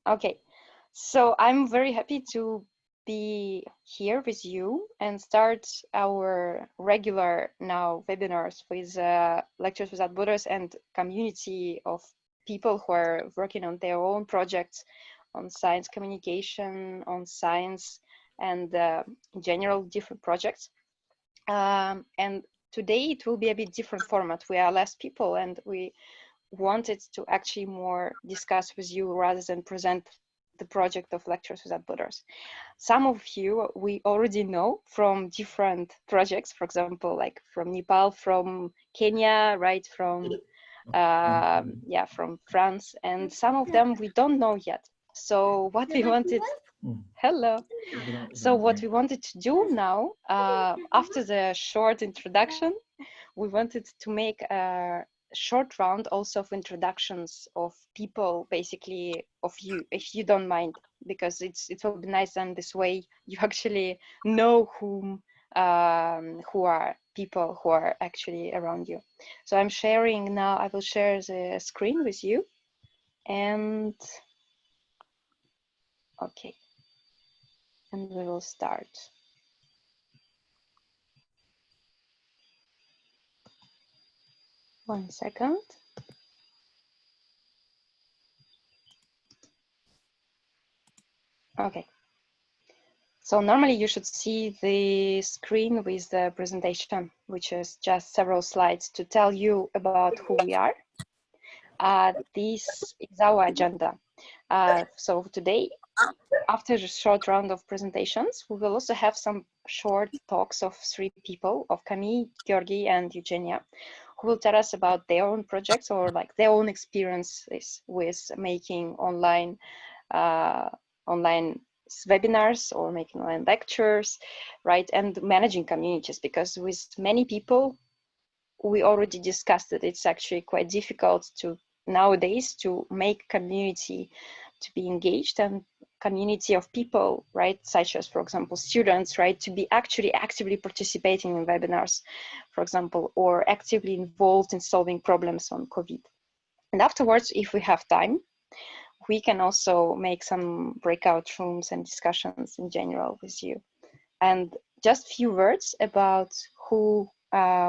Okay, so I'm very happy to be here with you and start our regular now webinars with Lectures Without Borders and community of people who are working on their own projects on science communication, on science, and in general different projects. And today it will be a bit different format. We are less people and we wanted to actually more discuss with you rather than present the project of Lectures Without Borders. Some of you we already know from different projects, for example, like from Nepal, from Kenya, right, from from France, and some of them we don't know yet. So what we wanted, hello. So what we wanted to do now, after the short introduction, we wanted to make a short round also of introductions of people, basically of you, if you don't mind, because it will be nice, and this way you actually know who are people who are actually around you. So I'm sharing now, I will share the screen with you, and okay, and we will start. One second. Okay. So normally you should see the screen with the presentation, which is just several slides to tell you about who we are. This is our agenda. So today, after a short round of presentations, we will also have some short talks of 3 people, of Camille, Georgiy, and Eugenia, who will tell us about their own projects or like their own experiences with making online webinars or making online lectures, right? And managing communities, because with many people, we already discussed it, it's actually quite difficult to nowadays to make community to be engaged and community of people, right? Such as, for example, students, right? To be actually actively participating in webinars, for example, or actively involved in solving problems on COVID. And afterwards, if we have time, we can also make some breakout rooms and discussions in general with you. And just a few words about who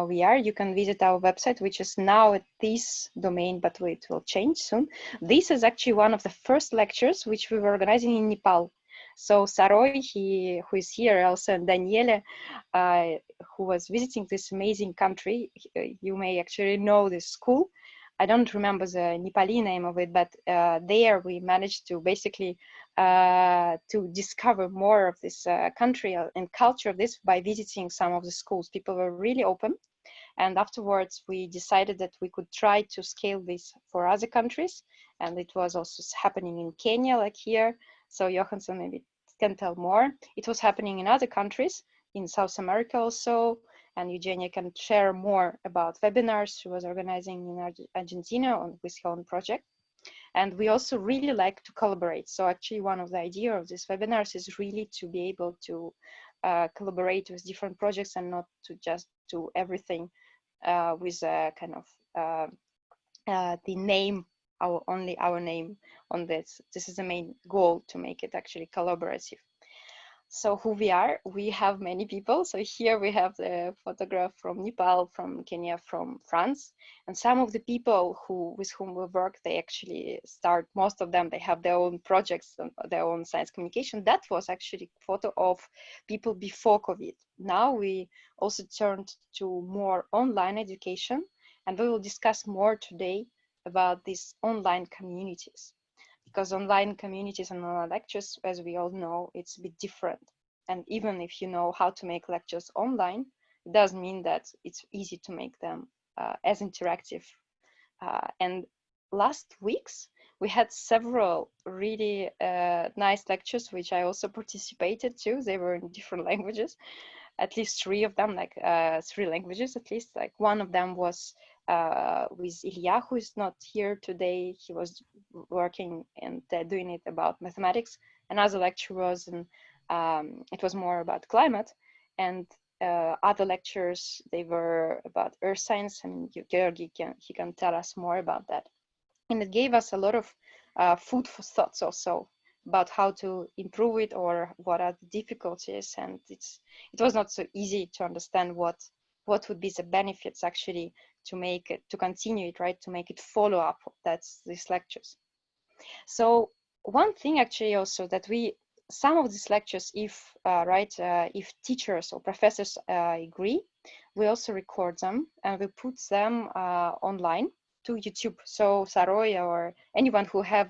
we are. You can visit our website, which is now at this domain, but it will change soon. This is actually one of the first lectures which we were organizing in Nepal. So Saroy, who is here, also, and Daniele, who was visiting this amazing country, you may actually know this school. I don't remember the Nepali name of it, but there we managed to basically to discover more of this country and culture of this by visiting some of the schools. People were really open. And afterwards, we decided that we could try to scale this for other countries. And it was also happening in Kenya, like here. So Johansson maybe can tell more. It was happening in other countries, in South America also. And Eugenia can share more about webinars she was organizing in Argentina with her own project. And we also really like to collaborate. So actually one of the idea of these webinars is really to be able to collaborate with different projects and not to just do everything with a kind of the name, only our name on this. This is the main goal, to make it actually collaborative. So who we have many people. So here we have the photograph from Nepal, from Kenya, from France, and some of the people with whom we work, they actually start, most of them, they have their own projects, their own science communication. That was actually a photo of people before COVID. Now we also turned to more online education, and we will discuss more today about these online communities. Because online communities and online lectures, as we all know, it's a bit different. And even if you know how to make lectures online, it doesn't mean that it's easy to make them as interactive. And last weeks, we had several really nice lectures, which I also participated to. They were in different languages, at least 3 of them, like 3 languages at least. Like one of them was with Ilya, who is not here today. He was working and doing it about mathematics. Another lecture was it was more about climate, and other lectures, they were about earth science, and Georgiy can tell us more about that. And it gave us a lot of food for thoughts also about how to improve it or what are the difficulties. And it was not so easy to understand what would be the benefits actually to make it, to continue it, right? To make it follow up. That's these lectures. So one thing actually also that some of these lectures, if if teachers or professors agree, we also record them and we put them online to YouTube. So Saroy or anyone who have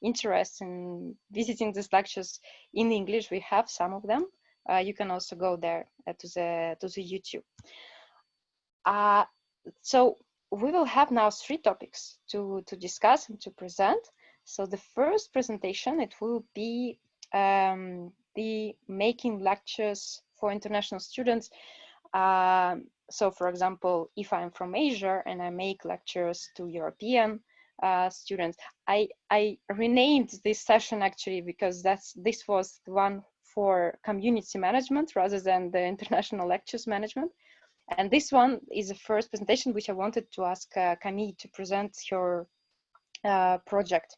interest in visiting these lectures in English, we have some of them. You can also go there to the YouTube. So we will have now 3 topics to discuss and to present. So the first presentation, it will be the making lectures for international students. So for example, if I'm from Asia and I make lectures to European students, I renamed this session actually because this was the one for community management rather than the international lectures management. And this one is the first presentation which I wanted to ask Camille to present her project.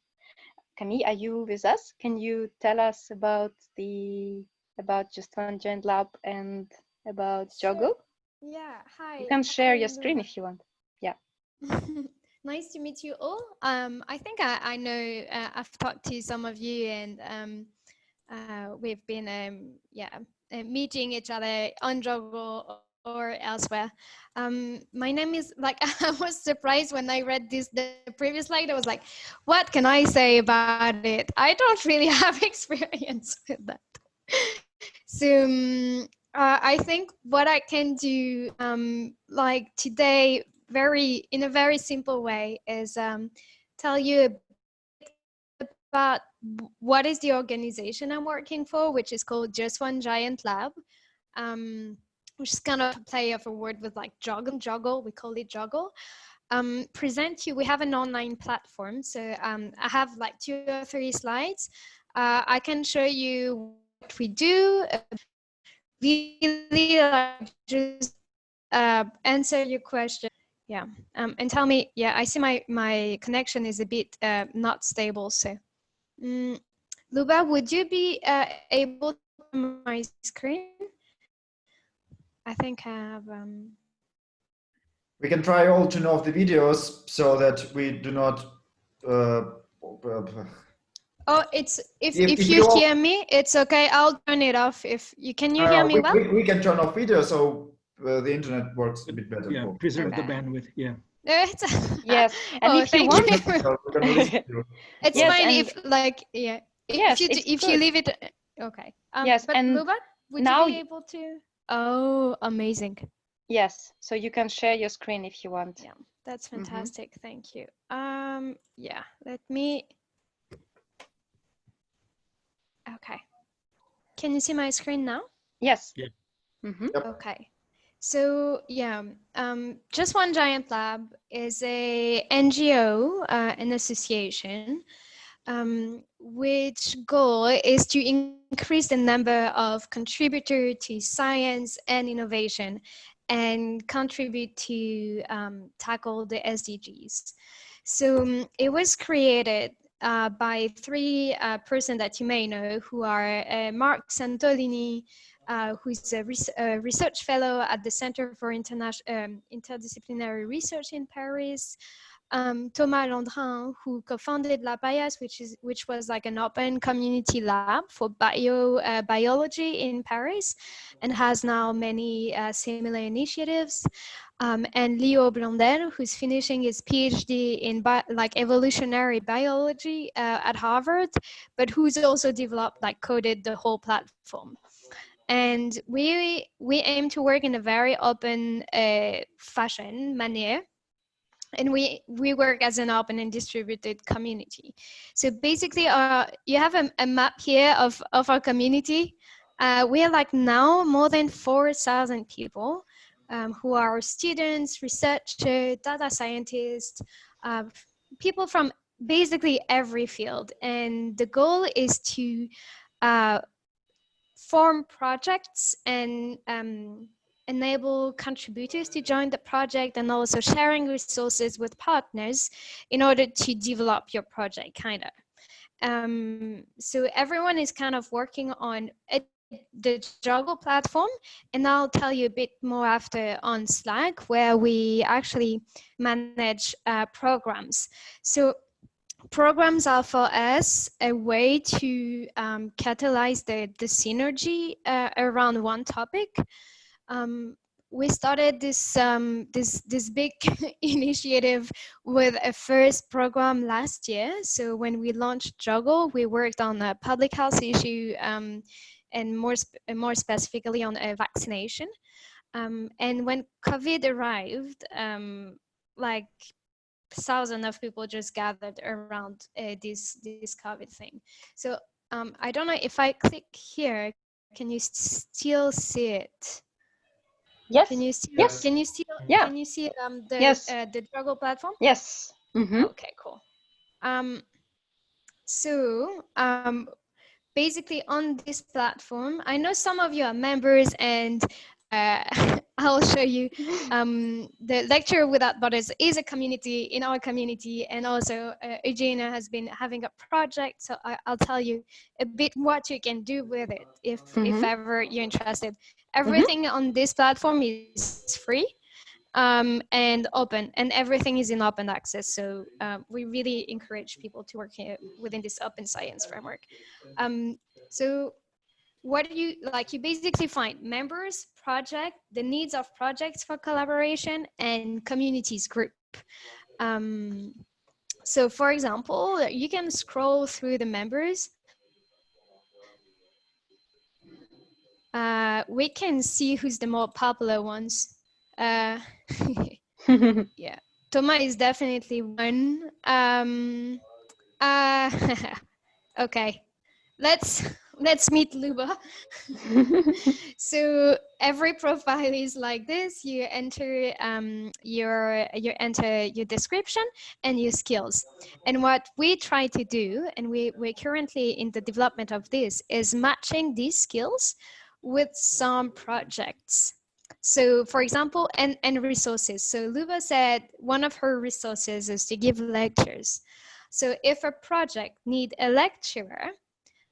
Camille, are you with us? Can you tell us about Just One Giant Lab and about Joggle? Yeah, hi. You can share your screen if you want. Yeah. Nice to meet you all. I think I know I've talked to some of you, and we've been meeting each other on Joggle or elsewhere. My name is I was surprised when I read the previous slide. I was like, what can I say about it? I don't really have experience with that. So I think what I can do today in a very simple way is tell you a bit about what is the organization I'm working for, which is called Just One Giant Lab, which is kind of a play of a word with like juggle, we call it juggle. Present you, we have an online platform. So I have like 2 or 3 slides. I can show you what we do, really just answer your question. Yeah, and tell me, yeah, I see my connection is a bit not stable. So Luba, would you be able to share my screen? I think I have... We can try all to know the videos so that we do not... Oh, it's if you hear me, it's okay. I'll turn it off. If you can hear me well? We can turn off video so the internet works a bit better. Yeah, preserve the bandwidth. Yeah. Yes, and if you want, it's yes, fine if if you leave it. Okay. Yes, but and Luba, would you be able to? Oh, amazing. Yes, so you can share your screen if you want. Yeah, that's fantastic. Thank you. Yeah, let me. Okay. Can you see my screen now? Yes. Yeah. Okay. So yeah, Just One Giant Lab is a NGO, an association, which goal is to increase the number of contributors to science and innovation and contribute to tackle the SDGs. So it was created by 3 persons that you may know, who are Mark Santolini, who's a research fellow at the Center for Interdisciplinary Research in Paris, Thomas Landrin, who co-founded La Paillasse, which was like an open community lab for biology in Paris, and has now many similar initiatives. And Leo Blondel, who's finishing his PhD in evolutionary biology at Harvard, but who's also developed, coded the whole platform. And we aim to work in a very open fashion, manière. And we work as an open and distributed community. So basically, you have a map here of our community. We are now more than 4,000 people who are students, researchers, data scientists, people from basically every field. And the goal is to form projects and enable contributors to join the project, and also sharing resources with partners in order to develop your project, kind of. So everyone is kind of working on the Juggle platform, and I'll tell you a bit more after on Slack, where we actually manage programs. So programs are for us a way to catalyze the synergy around one topic. We started this big initiative with a first program last year. So when we launched Juggle, we worked on a public health issue, and more specifically on a vaccination. And when COVID arrived, like thousands of people just gathered around this COVID thing. So I don't know if I click here, can you still see it? Yes. Can you see? Yes. Can you see? Yeah. Can you see the Yes. the Juggle platform? Yes. Mm-hmm. Okay, cool. So basically on this platform, I know some of you are members, and I'll show you the Lecture Without Borders is a community in our community, and also Eugenia has been having a project, so I'll tell you a bit what you can do with it if ever you're interested. Everything on this platform is free and open, and everything is in open access. So we really encourage people to work here within this open science framework. So what do you like? You basically find members, project, the needs of projects for collaboration, and communities group. So for example, you can scroll through the members. We can see who's the more popular ones. Yeah, Thomas is definitely one. Okay, let's meet Luba. So every profile is like this. You enter your description and your skills. And what we try to do, and we're currently in the development of this, is matching these skills with some projects. So for example, and resources. So Luba said one of her resources is to give lectures. So if a project need a lecturer,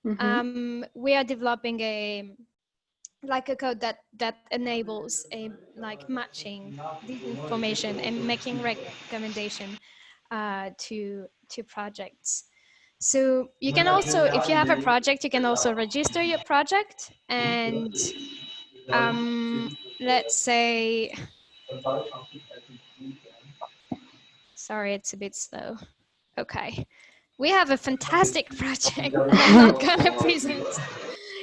we are developing a code that enables a matching this information and making recommendation to projects. So you can also, if you have a project, you can also register your project, and let's say, sorry, it's a bit slow. Okay. We have a fantastic project that I'm not gonna present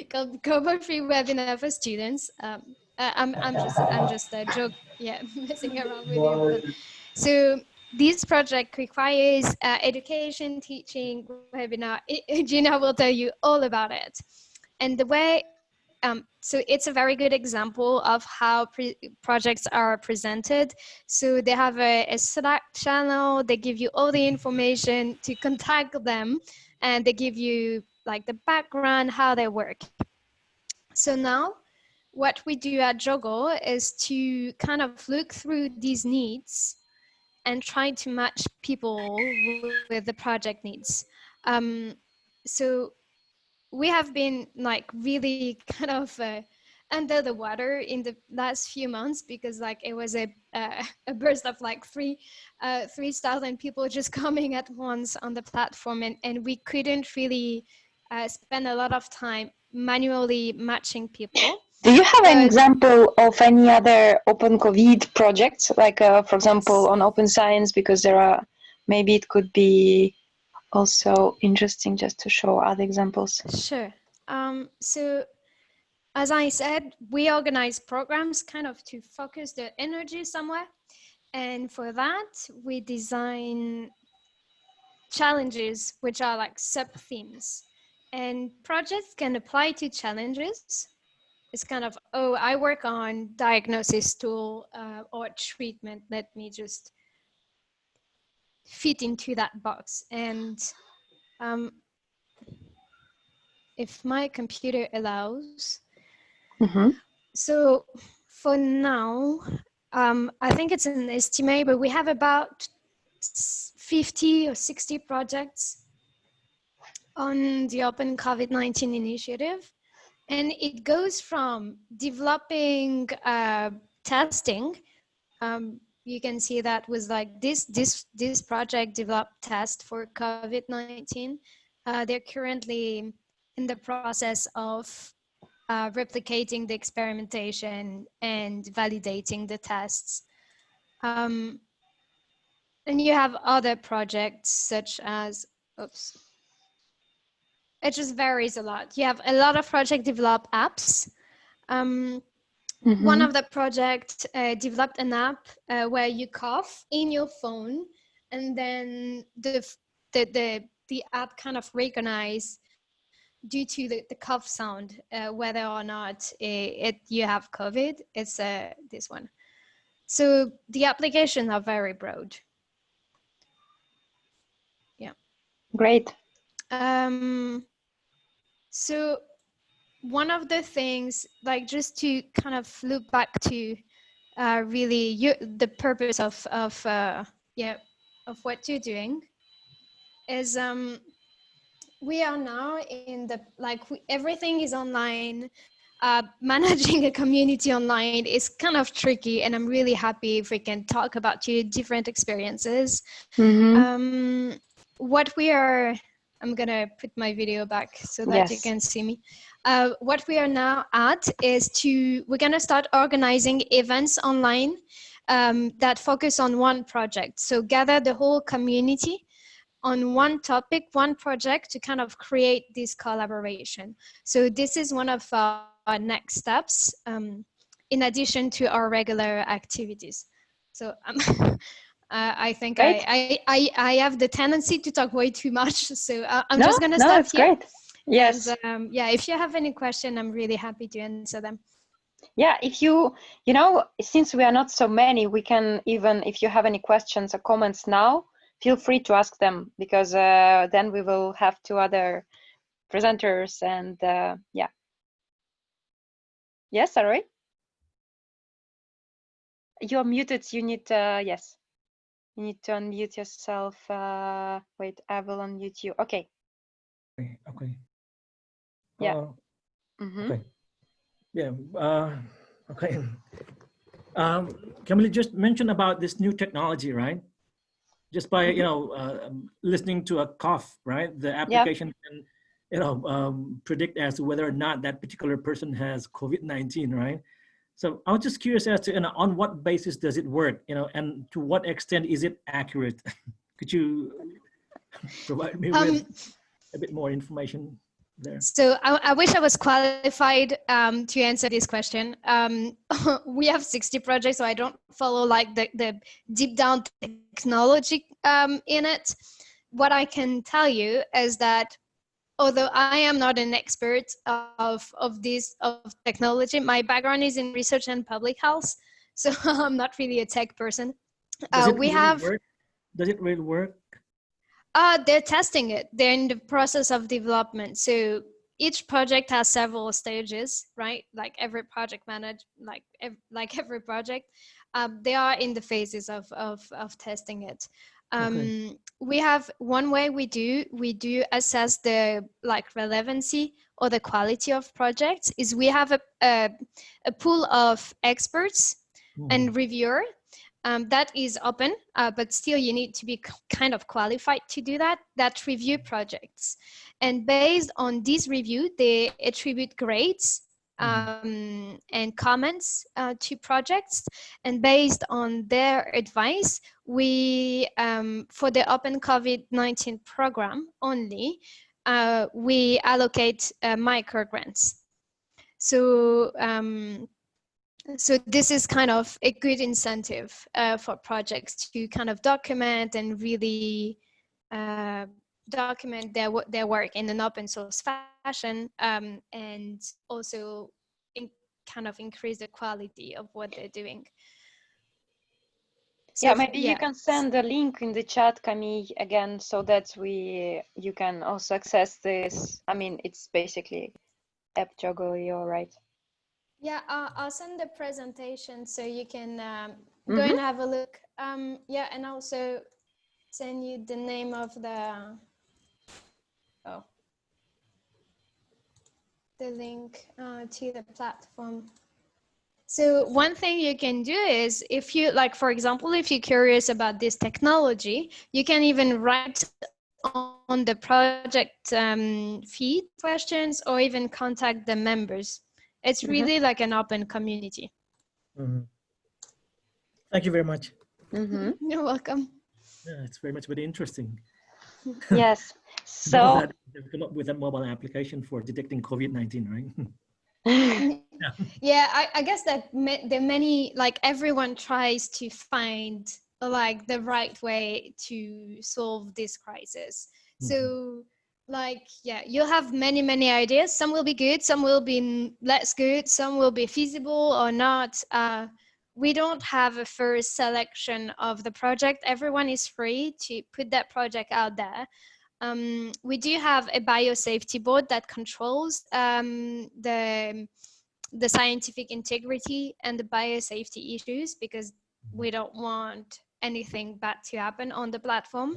called Global Free Webinar for Students. I'm just a joke, yeah, messing around with you. But so this project requires education, teaching, webinar. Gina will tell you all about it. And the way, so it's a very good example of how projects are presented. So they have a Slack channel, they give you all the information to contact them, and they give you like the background, how they work. So now what we do at Juggle is to kind of look through these needs and try to match people with the project needs. So we have been like really kind of under the water in the last few months, because like it was a burst of like 3,000 people just coming at once on the platform, and we couldn't really spend a lot of time manually matching people. Do you have an example of any other open COVID projects, like for example, on Open Science, because there are, maybe it could be also interesting just to show other examples. Sure. So as I said, we organize programs kind of to focus the energy somewhere. And for that, we design challenges, which are like sub-themes. And projects can apply to challenges. It's kind of, oh, I work on diagnosis tool or treatment. Let me just fit into that box. And if my computer allows. So for now, I think it's an estimate, but we have about 50 or 60 projects on the Open COVID-19 initiative. And it goes from developing testing. You can see that was like this project developed test for COVID-19. They're currently in the process of replicating the experimentation and validating the tests. And you have other projects such as, oops, it just varies a lot. You have a lot of project develop apps. One of the projects developed an app where you cough in your phone, and then the app kind of recognize due to the cough sound whether or not you have COVID. It's this one. So the applications are very broad. Yeah. Great. So one of the things, like just to kind of loop back to really the purpose of what you're doing is we are now in the everything is online. Managing a community online is kind of tricky, and I'm really happy if we can talk about your different experiences. What we are, I'm gonna put my video back so that you can see me. What we are now at is we're gonna start organizing events online that focus on one project. So gather the whole community on one topic, one project, to kind of create this collaboration. So this is one of our next steps in addition to our regular activities. So I think I have the tendency to talk way too much. So I'm just gonna stop here. Great. Yes. And, yeah, if you have any question, I'm really happy to answer them. Yeah, if you know, since we are not so many, we can even, if you have any questions or comments now, feel free to ask them, because then we will have 2 other presenters, and yeah. Yes, Saroy? You're muted. You need, yes. You need to unmute yourself. Wait, I will unmute you. Okay. Okay. Yeah. Okay. Yeah. Okay. Camille just mentioned about this new technology, right? Just by listening to a cough, right? The application can predict as to whether or not that particular person has COVID-19, right? So I was just curious as to on what basis does it work, and to what extent is it accurate? Could you provide me with a bit more information there? So I wish I was qualified to answer this question. We have 60 projects, so I don't follow like the deep down technology in it. What I can tell you is that although I am not an expert of technology, my background is in research and public health, so I'm not really a tech person. Does it really work? They're testing it. They're in the process of development. So each project has several stages, right? Like every project like every project, they are in the phases of testing it. We have one way we do assess the relevancy or the quality of projects is we have a pool of experts and reviewer that is open, but still you need to be kind of qualified to do that review projects. And based on this review, they attribute grades and comments to projects. And based on their advice, we, for the Open COVID-19 program only, we allocate micro grants. So, so this is kind of a good incentive for projects to kind of document and really document their work in an open source fashion, and also kind of increase the quality of what they're doing. So yeah, maybe you can send the link in the chat, Camille, again, so that you can also access this. I mean, it's basically app Georgiy, all right? Yeah, I'll send the presentation so you can go and have a look. Yeah, and also send you the name of the. Oh, the link to the platform. So one thing you can do is, if you like, for example, if you're curious about this technology, you can even write on the project feed questions, or even contact the members. It's really like an open community. Thank you very much. You're welcome. Yeah, it's very interesting. Yes. About So that, they've come up with a mobile application for detecting COVID-19, right? Yeah, I guess that there are many, like, everyone tries to find like the right way to solve this crisis. So like, yeah, you'll have many ideas. Some will be good, some will be less good, some will be feasible or not. We don't have a first selection of the project. Everyone is free to put that project out there. We do have a biosafety board that controls the scientific integrity and the biosafety issues, because we don't want anything bad to happen on the platform.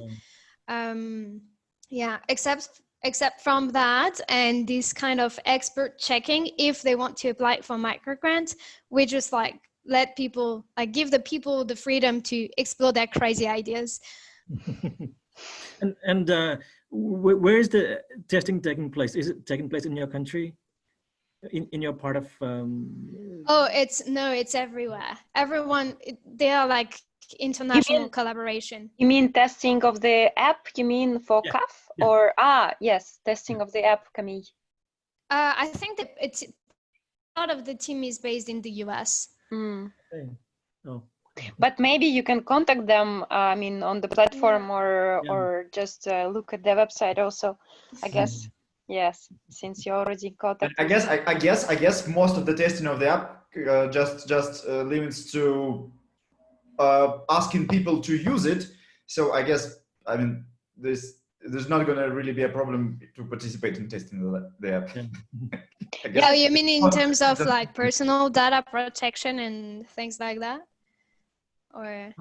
Yeah, except from that, and this kind of expert checking, if they want to apply for microgrant, we just like let people, like, give the people the freedom to explore their crazy ideas. And where is the testing taking place? Is it taking place in your country? In your part of Oh, it's everywhere. Everyone, they are like international collaboration. You mean testing of the app? You mean for CAF? Yeah. Or yes, testing of the app, Camille. I think that it's part of the team is based in the US. Okay. Oh. But maybe you can contact them, I mean, on the platform, or just look at the website also, I guess. Yes, since you already contacted. I guess most of the testing of the app just limits to asking people to use it. So I guess, I mean, there's not going to really be a problem to participate in testing the app. Yeah, you mean in terms of like personal data protection and things like that? Or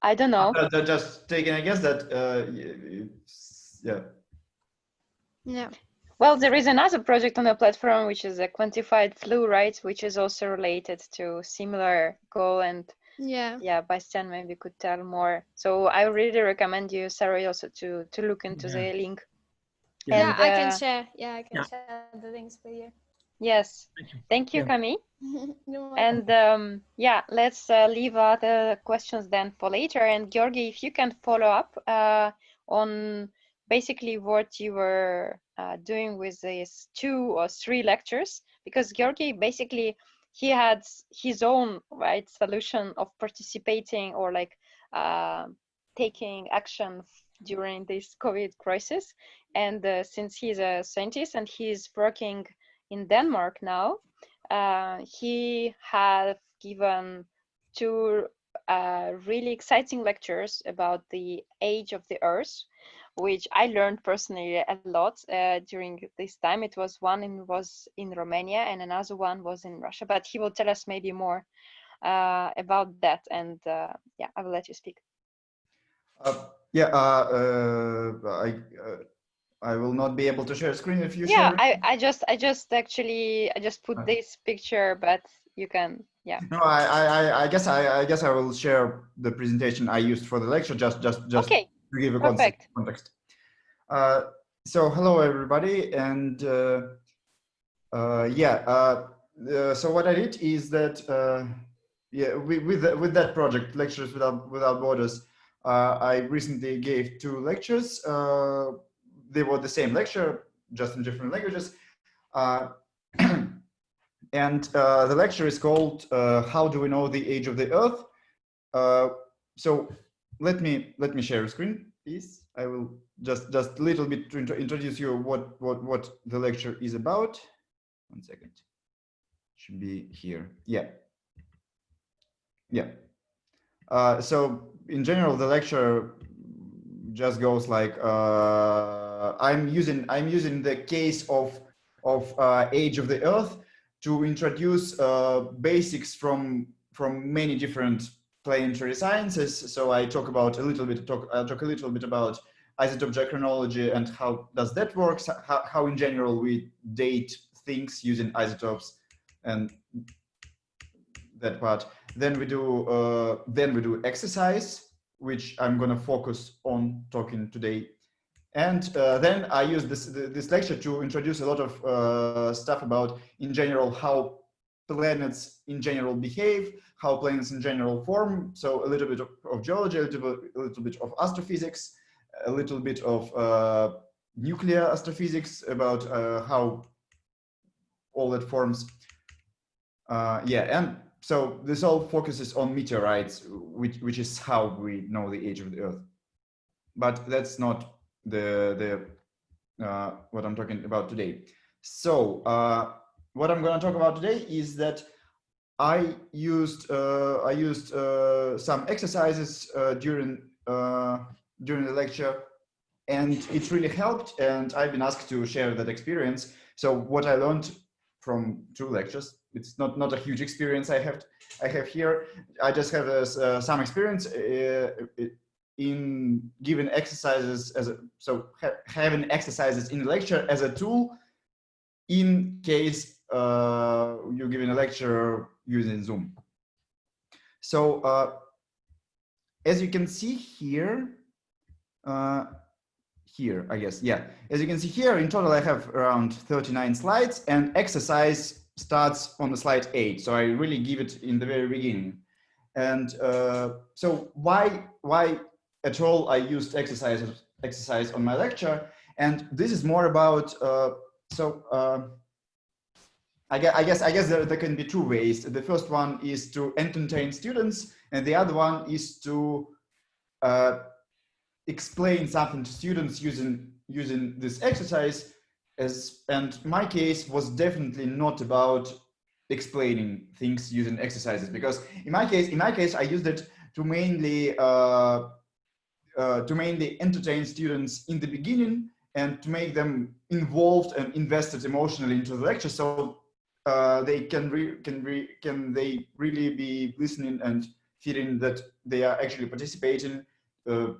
I don't know. Just taking, I guess that yeah. Well, there is another project on the platform, which is a quantified flu, right? Which is also related to similar goal. And yeah, Bastian maybe could tell more. So I really recommend you, Sarah, also to look into the link. Yeah, and, I can share. Yeah, I can share the links with you. Yes. Thank you, Camille. And yeah, let's leave other questions then for later. And Georgiy, if you can follow up on basically what you were doing with these 2 or 3 lectures, because Georgiy basically, he had his own solution of participating or like taking action during this COVID crisis. And since he's a scientist and he's working in Denmark now, he has given 2 really exciting lectures about the age of the Earth, which I learned personally a lot during this time. It was one was in Romania and another one was in Russia, but he will tell us maybe more about that. And yeah, I will let you speak. I will not be able to share screen if you share. Yeah, I just put this picture, but you can. Yeah. No, I guess I will share the presentation I used for the lecture just okay. To give a context. So hello everybody, and so what I did is that with that project, Lectures Without Borders, I recently gave 2 lectures. They were the same lecture, just in different languages. And the lecture is called How Do We Know the Age of the Earth? So let me share a screen, please. I will just a little bit to introduce you what the lecture is about. 1 second. Should be here. So in general, the lecture just goes like I'm using the case of age of the Earth to introduce basics from many different planetary sciences. So I talk a little bit about isotope chronology and how does that work, how in general we date things using isotopes and that part. Then we do exercise, which I'm going to focus on talking today. And then I use this lecture to introduce a lot of stuff about, in general, how planets in general behave, how planets in general form. So a little bit of geology, a little bit of astrophysics, a little bit of nuclear astrophysics about how all that forms. Yeah, and so this all focuses on meteorites, which is how we know the age of the Earth. But that's not what I'm talking about today. So what I'm going to talk about today is that I used some exercises during the lecture, and it really helped. And I've been asked to share that experience. So what I learned from 2 lectures, it's not a huge experience I have here. I just have some experience in giving exercises having exercises in the lecture as a tool in case you're giving a lecture using Zoom. So as you can see here, I guess, yeah. As you can see here, in total I have around 39 slides, and exercise starts on the slide 8. So I really give it in the very beginning. And so why at all I used exercise on my lecture? And this is more about I guess there can be 2 ways. The first one is to entertain students, and the other one is to explain something to students using this exercise. And my case was definitely not about explaining things using exercises, because in my case I used it to mainly entertain students in the beginning and to make them involved and invested emotionally into the lecture, so they can really be listening and feeling that they are actually participating to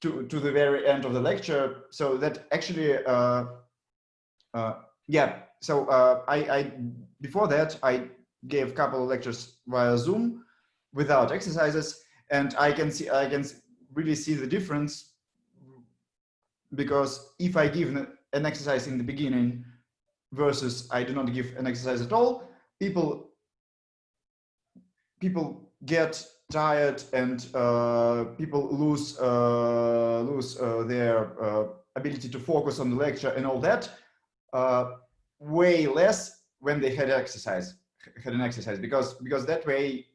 the very end of the lecture. So that actually yeah. So I before that I gave a couple of lectures via Zoom without exercises, and I can really see the difference, because if I give an exercise in the beginning versus I do not give an exercise at all, people get tired, and people lose their ability to focus on the lecture and all that way less when they had an exercise, because that way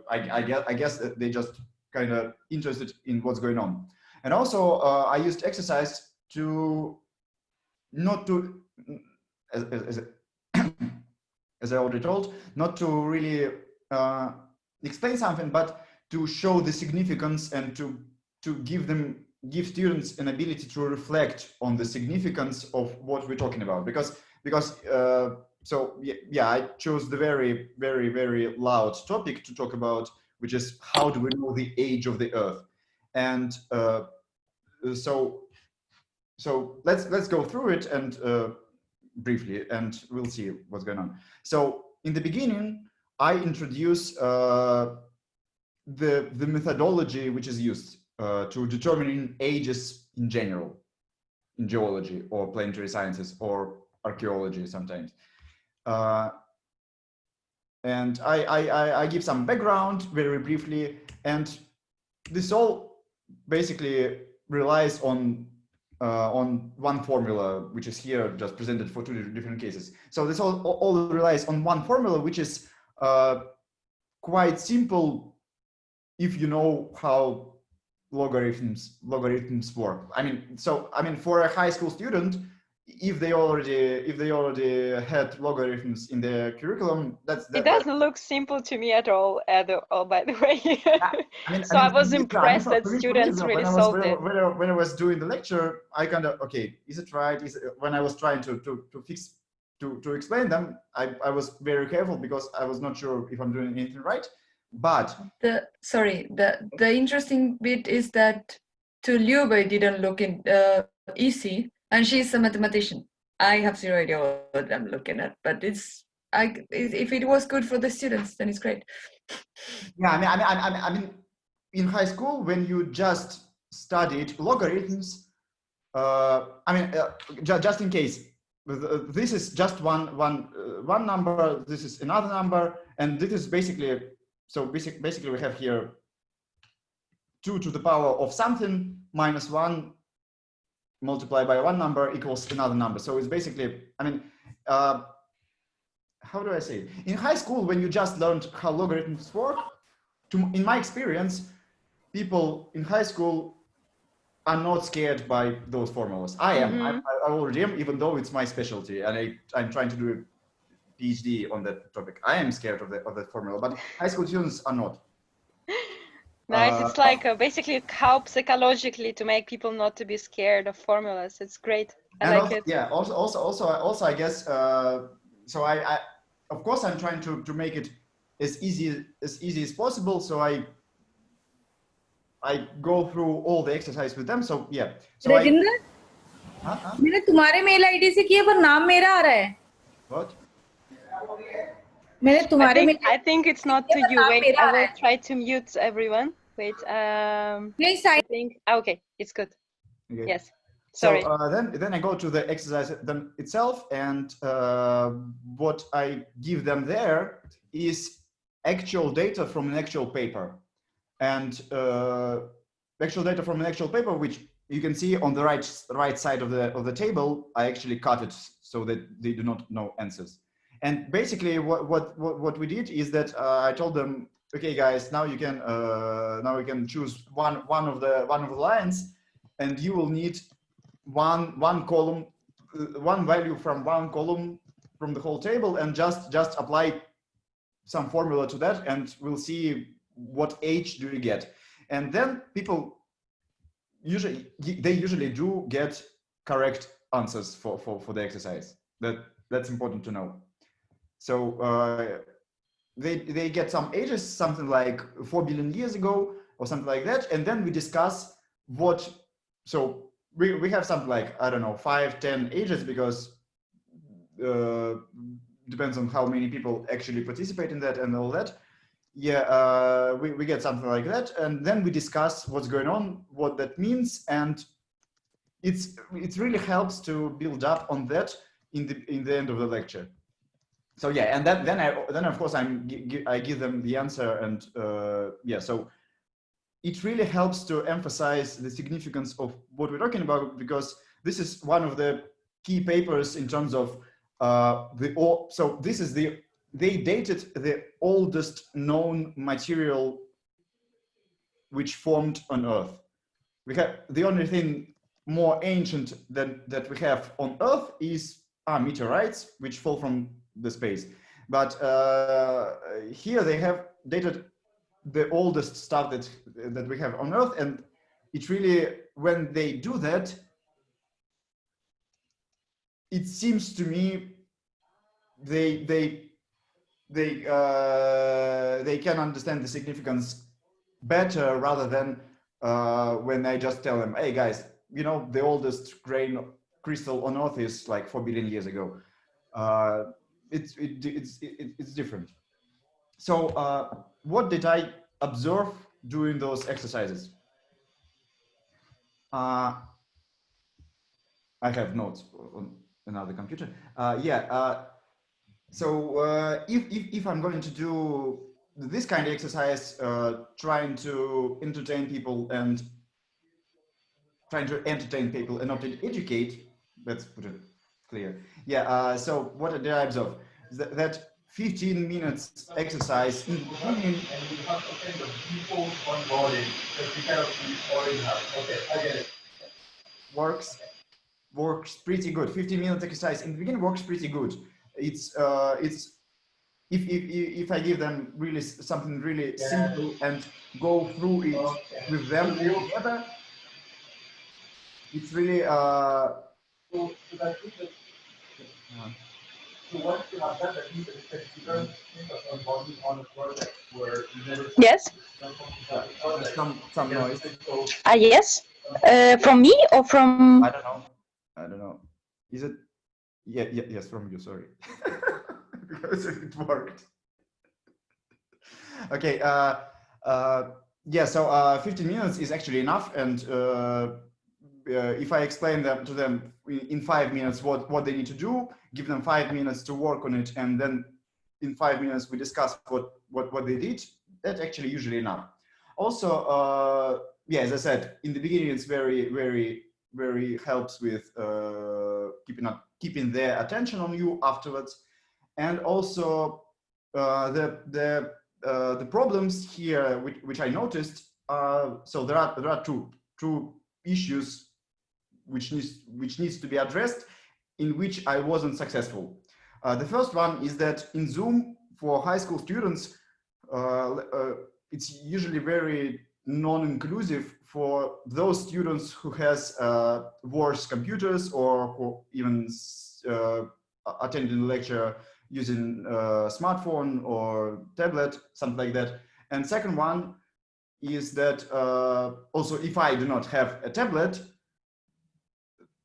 I guess that they just kind of interested in what's going on. And also I used exercise to not to as I already told, not to really explain something, but to show the significance and to give students an ability to reflect on the significance of what we're talking about, because so yeah, I chose the very, very, very loud topic to talk about, which is how do we know the age of the Earth. And so let's go through it and briefly, and we'll see what's going on. So in the beginning, I introduce the methodology which is used to determine ages in general, in geology or planetary sciences or archaeology sometimes. And I give some background very briefly, and this all basically relies on one formula, which is here just presented for 2 different cases. So this all relies on one formula, which is quite simple if you know how logarithms work. I mean, for a high school student, if they already had logarithms in their curriculum, it doesn't look simple to me at all, by the way. I was impressed that students really solved it. When I was doing the lecture, I kind of, okay, is it right? When I was trying to explain them, I was very careful because I was not sure if I'm doing anything right. But the interesting bit is that to Liuba it didn't look easy, and she's a mathematician. I have zero idea what I'm looking at, but if it was good for the students, then it's great. Yeah, I mean, in high school when you just studied logarithms, just in case, this is just one number, this is another number, and this is basically, so basically we have here 2 to the power of something minus 1 multiplied by one number equals another number. So it's basically, I mean, how do I say it? In high school, when you just learned how logarithms work, in my experience, people in high school are not scared by those formulas. I am. Mm-hmm. I already am, even though it's my specialty, and I'm trying to do a PhD on that topic. I am scared of that formula, but high school students are not. Nice. It's like basically it helps psychologically to make people not to be scared of formulas. It's great. I like also, it. Yeah. Also, I guess. So I of course, I'm trying to make it as easy as possible. So I go through all the exercise with them. So yeah. So मैंने तुम्हारे mail ID से किया पर नाम मेरा आ रहा है. What? मैंने तुम्हारे I think it's not to you. Wait, I will try to mute everyone. Wait. I think okay, it's good. Okay. Yes. Sorry. So then I go to the exercise itself, and what I give them there is actual data from an actual paper, and actual data from an actual paper, which you can see on the right side of the table. I actually cut it so that they do not know answers. And basically, what we did is that I told them, okay, guys, now you can choose one of the lines, and you will need one column, one value from one column from the whole table, and just apply some formula to that, and we'll see what age do you get. And then people usually do get correct answers for the exercise. That's important to know. So they get some ages, something like 4 billion years ago or something like that, and then we discuss what. So we have something like, I don't know, 5, 10 ages, because depends on how many people actually participate in that and all that. Yeah, we get something like that, and then we discuss what's going on, what that means, and it really helps to build up on that in the end of the lecture. So yeah, and then of course I give them the answer, and yeah, so it really helps to emphasize the significance of what we're talking about, because this is one of the key papers in terms of so this is they dated the oldest known material which formed on Earth. We have the only thing more ancient that we have on Earth is meteorites, which fall from the space. But here they have dated the oldest stuff that we have on Earth, and it really, when they do that, it seems to me they can understand the significance better, rather than when I just tell them, hey guys, you know, the oldest grain crystal on Earth is like 4 billion years ago. It's different. So what did I observe during those exercises? I have notes on another computer. So if I'm going to do this kind of exercise, trying to entertain people and not to educate, let's put it clear. Yeah, so what did I observe? That 15 minutes exercise in the beginning, and we have a kind of default onboarding that we cannot already have. Okay, I get it. Works pretty good. 15 minutes exercise in the beginning works pretty good. It's if I give them really something really simple and go through it with them together, it's really So once you have that, that means that you don't think of onboarding on a project where you never. Yes. Some noise. Yes. From me or from? I don't know. I don't know. Is it? Yeah, yes, from you. Sorry, because it worked. Okay. Yeah. So 15 minutes is actually enough, and if I explain to them in 5 minutes what they need to do, give them 5 minutes to work on it, and then in 5 minutes we discuss what they did, that's actually usually enough. Also, yeah, as I said, in the beginning, it's very helps with keeping their attention on you afterwards. And also the problems here, which I noticed, so there are two issues which needs to be addressed, in which I wasn't successful. The first one is that in Zoom for high school students, it's usually very non-inclusive for those students who has worse computers, or who even attending the lecture using smartphone or tablet, something like that. And second one is that also, if I do not have a tablet,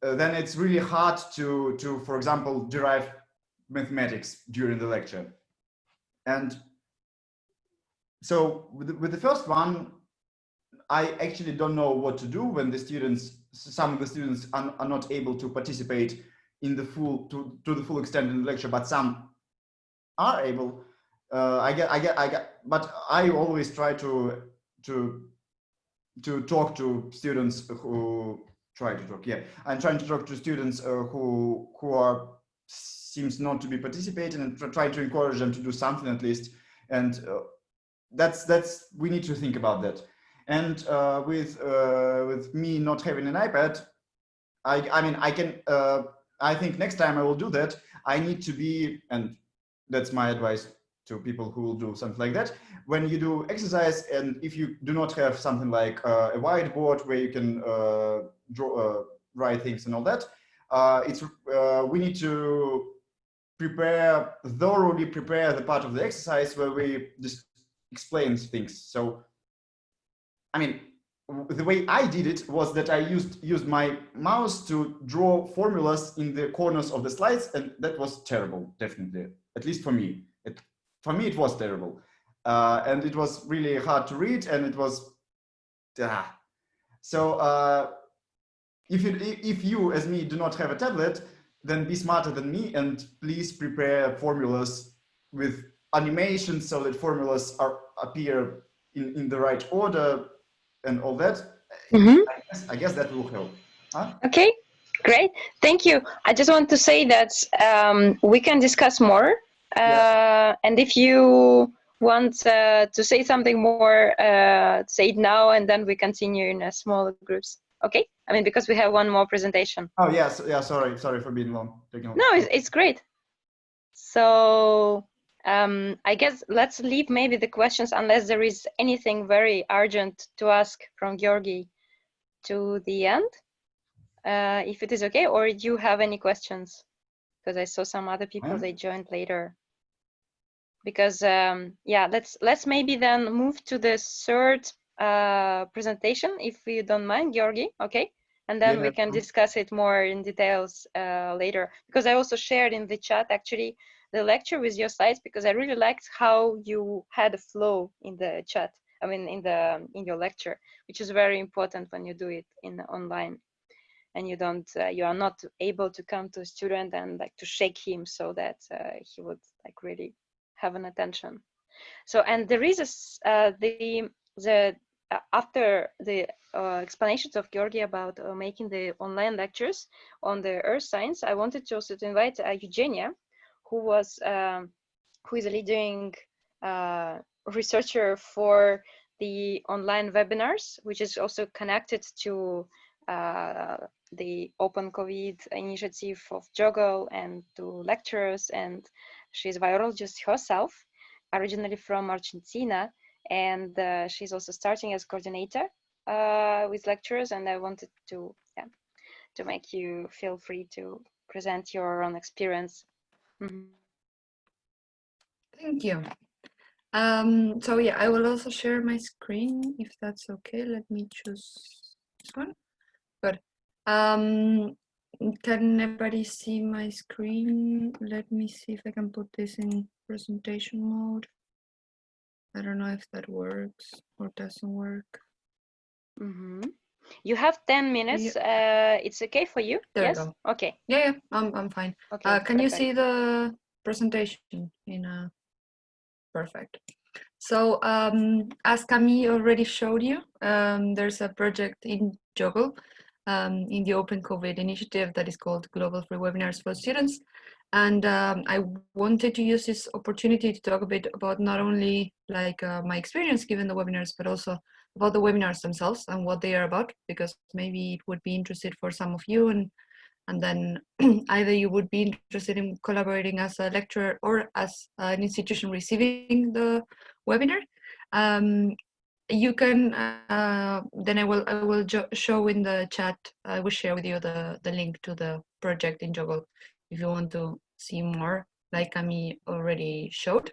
then it's really hard to, for example, derive mathematics during the lecture. And so with the first one, I actually don't know what to do when some of the students are not able to participate in the to the full extent in the lecture, but some are able. But I always try to talk to students who try to talk. Yeah, I'm trying to talk to students who seems not to be participating, and try to encourage them to do something at least. And that's we need to think about that. And with me not having an iPad, I mean, I can. I think next time I will do that. I need to be, and that's my advice to people who will do something like that. When you do exercise, and if you do not have something like a whiteboard where you can draw, write things and all that, we need to thoroughly prepare the part of the exercise where we just explain things. So, I mean, the way I did it was that I used my mouse to draw formulas in the corners of the slides, and that was terrible, definitely, at least for me. For me, it was terrible. And it was really hard to read, and it was, so if you, as me, do not have a tablet, then be smarter than me, and please prepare formulas with animations so that formulas appear in the right order and all that. Mm-hmm. I guess that will help. Huh? Okay, great. Thank you. I just want to say that we can discuss more. And if you want to say something more, say it now, and then we continue in smaller groups. Okay? I mean, because we have one more presentation. Oh, yes. Yeah, sorry for being long. No, it's great. So I guess let's leave maybe the questions, unless there is anything very urgent to ask from Georgiy, to the end. If it is okay, or do you have any questions? Because I saw some other people, they joined later. Because yeah, let's maybe then move to the third presentation, if you don't mind, Georgiy. Okay, and then we can discuss it more in details later. Because I also shared in the chat actually the lecture with your slides, because I really liked how you had a flow in the chat. I mean, in your lecture, which is very important when you do it in online, and you are not able to come to a student and like to shake him so that he would like really have an attention. So, and there is after the explanations of Georgiy about making the online lectures on the earth science, I wanted to also invite Eugenia, who is a leading researcher for the online webinars, which is also connected to the Open COVID initiative of Joggle and to lecturers, and she's a virologist herself, originally from Argentina, and she's also starting as coordinator with lecturers, and I wanted to make you feel free to present your own experience. Mm-hmm. Thank you. So yeah, I will also share my screen if that's okay. Let me choose this one. Can everybody see my screen? Let me see if I can put this in presentation mode. I don't know if that works or doesn't work. You have 10 minutes. It's okay for you? There Yes? we go. Okay. Yeah, I'm fine. Okay. Can you perfect. see the presentation in perfect? So as Camille already showed you, there's a project in Joggle in the Open COVID initiative that is called Global Free Webinars for Students. And I wanted to use this opportunity to talk a bit about not only like my experience given the webinars, but also about the webinars themselves and what they are about, because maybe it would be interesting for some of you, and then either you would be interested in collaborating as a lecturer or as an institution receiving the webinar. You can then I will show in the chat. I will share with you the link to the project in Joggle if you want to see more, like Camille already showed.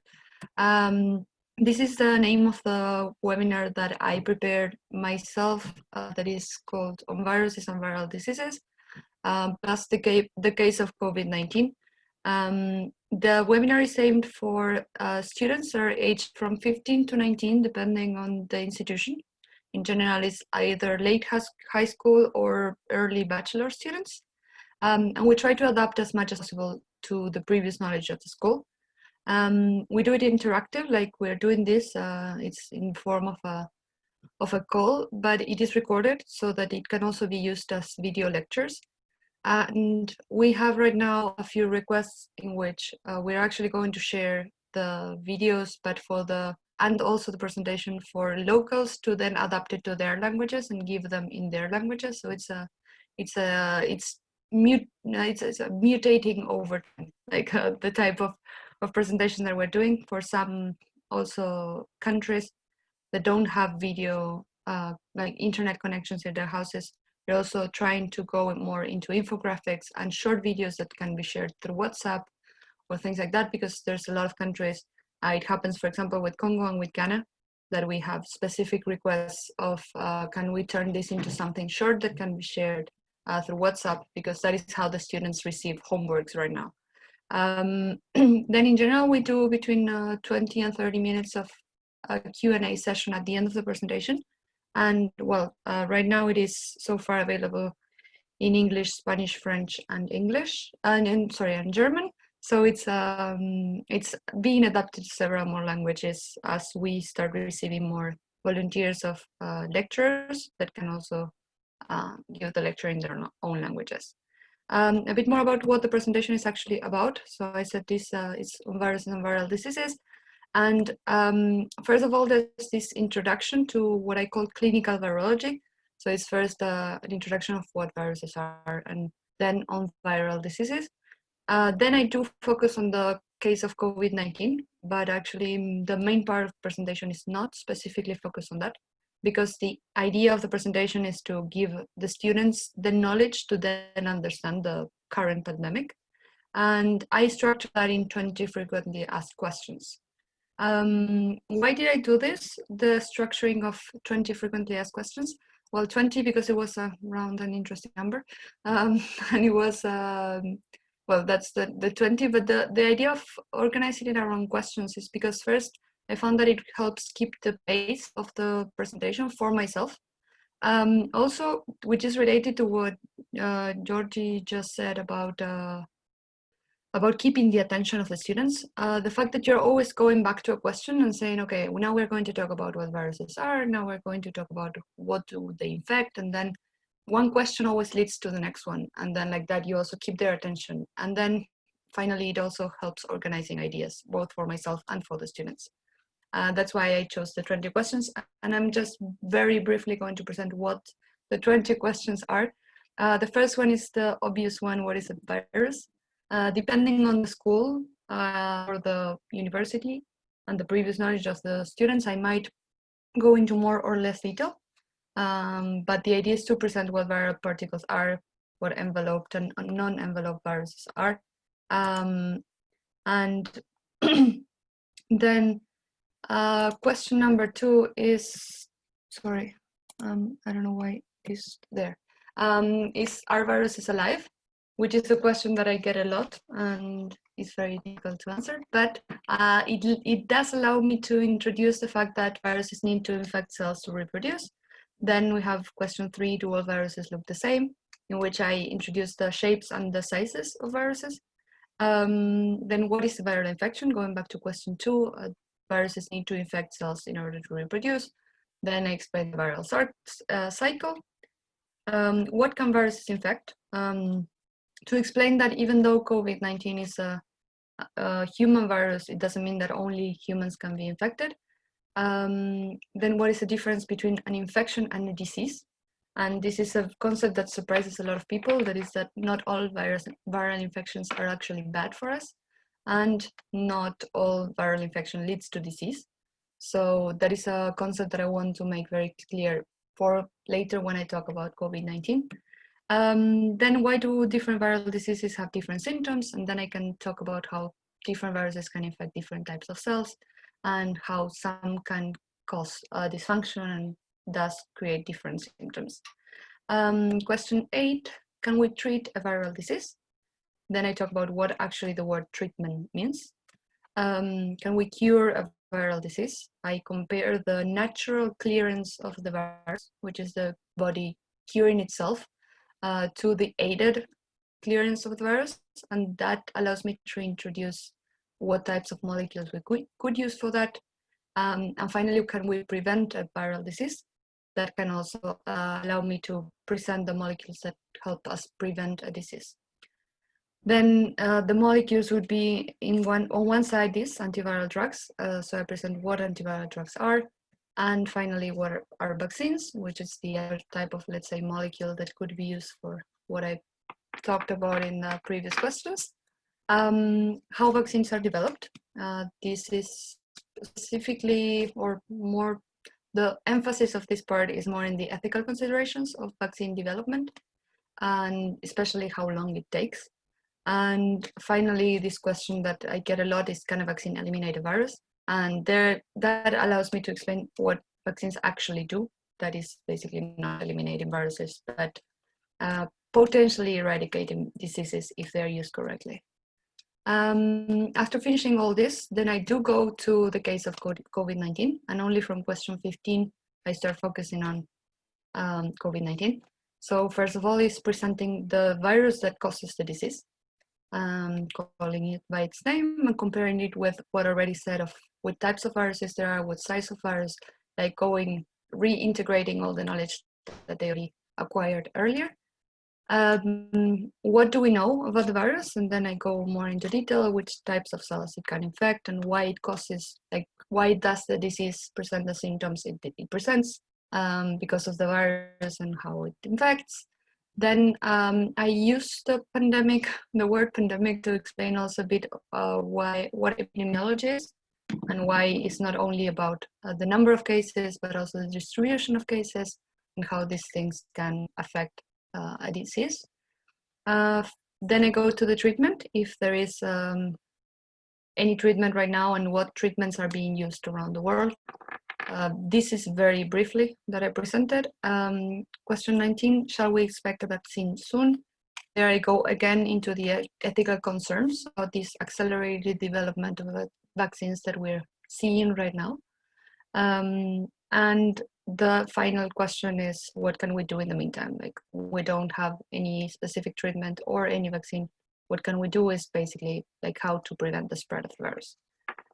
This is the name of the webinar that I prepared myself. That is called "On Viruses and Viral Diseases," plus the case of COVID-19. The webinar is aimed for students that are aged from 15 to 19, depending on the institution. In general, it's either late high school or early bachelor students. And we try to adapt as much as possible to the previous knowledge of the school. We do it interactive, like we're doing this. It's in form of a call, but it is recorded so that it can also be used as video lectures. And we have right now a few requests in which we're actually going to share the videos, but and also the presentation for locals to then adapt it to their languages and give them in their languages. So it's mutating over time, like the type of presentation that we're doing for some also countries that don't have video, like internet connections in their houses. We're also trying to go more into infographics and short videos that can be shared through WhatsApp or things like that, because there's a lot of countries. It happens, for example, with Congo and with Ghana, that we have specific requests of can we turn this into something short that can be shared through WhatsApp, because that is how the students receive homeworks right now. Then in general, we do between 20 and 30 minutes of a Q&A session at the end of the presentation. And well, right now it is so far available in English, Spanish, French, and English, and German. So it's being adapted to several more languages as we start receiving more volunteers of lecturers that can also give the lecture in their own languages. A bit more about what the presentation is actually about. So I said this is on viruses and viral diseases. And first of all, there's this introduction to what I call clinical virology. So it's first an introduction of what viruses are, and then on viral diseases. Then I do focus on the case of COVID-19, but actually the main part of the presentation is not specifically focused on that, because the idea of the presentation is to give the students the knowledge to then understand the current pandemic. And I structure that in 20 frequently asked questions. Why did I do this? The structuring of 20 frequently asked questions. Well, 20 because it was a round and interesting number. And it was, well, that's the 20, but the idea of organizing it around questions is because first, I found that it helps keep the pace of the presentation for myself. Also, which is related to what Georgiy just said about keeping the attention of the students. The fact that you're always going back to a question and saying, okay, well, now we're going to talk about what viruses are, now we're going to talk about what do they infect, and then one question always leads to the next one. And then like that, you also keep their attention. And then finally, it also helps organizing ideas, both for myself and for the students. That's why I chose the 20 questions. And I'm just very briefly going to present what the 20 questions are. The first one is the obvious one, what is a virus? Depending on the school or the university and the previous knowledge of the students, I might go into more or less detail. But the idea is to present what viral particles are, what enveloped and non-enveloped viruses are. And then question number 2 is, sorry, I don't know why it's there. Is our viruses alive? Which is a question that I get a lot and it's very difficult to answer, but it does allow me to introduce the fact that viruses need to infect cells to reproduce. Then we have question 3, do all viruses look the same? In which I introduce the shapes and the sizes of viruses. Then what is the viral infection? Going back to question 2, viruses need to infect cells in order to reproduce. Then I explain the viral cycle. What can viruses infect? To explain that even though COVID-19 is a human virus, it doesn't mean that only humans can be infected. Then what is the difference between an infection and a disease? And this is a concept that surprises a lot of people, that is that not all viral infections are actually bad for us, and not all viral infection leads to disease. So that is a concept that I want to make very clear for later when I talk about COVID-19. Then why do different viral diseases have different symptoms? And then I can talk about how different viruses can infect different types of cells and how some can cause dysfunction and thus create different symptoms. Question 8, can we treat a viral disease? Then I talk about what actually the word treatment means. Can we cure a viral disease? I compare the natural clearance of the virus, which is the body curing itself, to the aided clearance of the virus, and that allows me to introduce what types of molecules we could use for that. And finally, can we prevent a viral disease? That can also allow me to present the molecules that help us prevent a disease. Then the molecules would be on one side these antiviral drugs. So I present what antiviral drugs are. And finally, what are vaccines, which is the other type of, let's say, molecule that could be used for what I talked about in the previous questions. How vaccines are developed. This is specifically, or more, the emphasis of this part is more in the ethical considerations of vaccine development, and especially how long it takes. And finally, this question that I get a lot is, can a vaccine eliminate a virus? And that allows me to explain what vaccines actually do. That is basically not eliminating viruses, but potentially eradicating diseases if they're used correctly. After finishing all this, then I do go to the case of COVID-19, and only from question 15, I start focusing on COVID-19. So first of all is presenting the virus that causes the disease, calling it by its name and comparing it with what I already said of what types of viruses there are, what size of virus, like reintegrating all the knowledge that they already acquired earlier. What do we know about the virus? And then I go more into detail which types of cells it can infect and why it causes, like why does the disease present the symptoms it presents because of the virus and how it infects. Then I use the word pandemic, to explain also a bit what epidemiology is and why it's not only about the number of cases, but also the distribution of cases and how these things can affect a disease. Then I go to the treatment, if there is any treatment right now and what treatments are being used around the world. This is very briefly that I presented. Question 19, shall we expect a vaccine soon? There I go again into the ethical concerns about this accelerated development of vaccines that we're seeing right now. And the final question is, what can we do in the meantime? Like, we don't have any specific treatment or any vaccine. What can we do is basically like how to prevent the spread of the virus.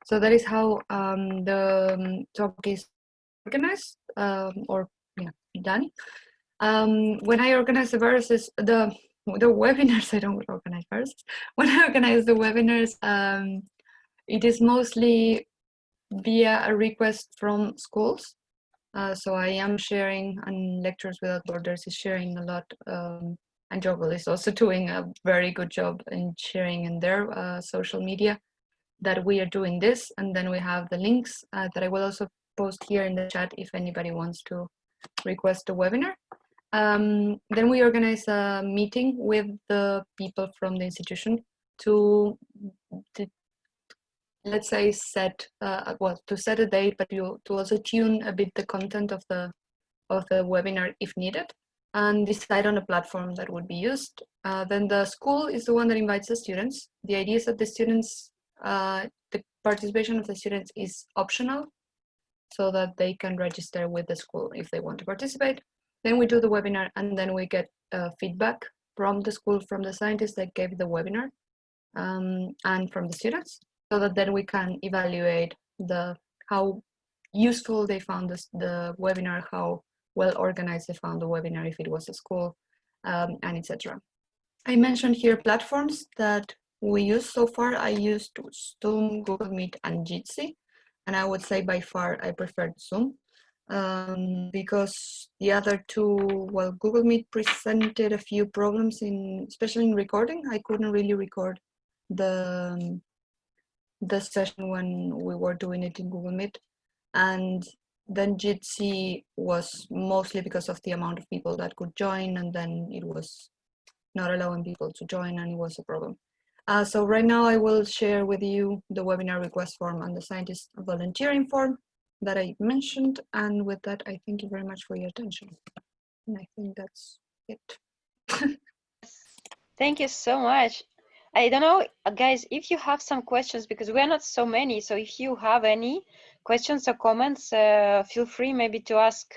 So that is how the talk is organized or done. When I organize the viruses, the webinars, I don't organize viruses. When I organize the webinars, it is mostly via a request from schools. So I am sharing, and Lectures Without Borders is sharing a lot, and Georgiy is also doing a very good job in sharing in their social media that we are doing this. And then we have the links that I will also post here in the chat if anybody wants to request a webinar. Then we organize a meeting with the people from the institution to let's say set a date, but to also tune a bit the content of the webinar if needed. and decide on a platform that would be used. Then the school is the one that invites the students. The idea is that the students, the participation of the students is optional, so that they can register with the school if they want to participate. Then we do the webinar, and then we get feedback from the school, from the scientists that gave the webinar, and from the students, so that then we can evaluate how useful they found the webinar, how well organized they found the webinar, if it was a school, and etc. I mentioned here platforms that we use so far. I used Zoom, Google Meet, and Jitsi, and I would say by far I preferred Zoom, because the other two, well, Google Meet presented a few problems, especially in recording. I couldn't really record the session when we were doing it in Google Meet, and then Jitsi was mostly because of the amount of people that could join, and then it was not allowing people to join, and it was a problem. So right now I will share with you the webinar request form and the scientist volunteering form that I mentioned. And with that, I thank you very much for your attention. And I think that's it. Thank you so much. I don't know, guys, if you have some questions, because we are not so many. So if you have any questions or comments, feel free maybe to ask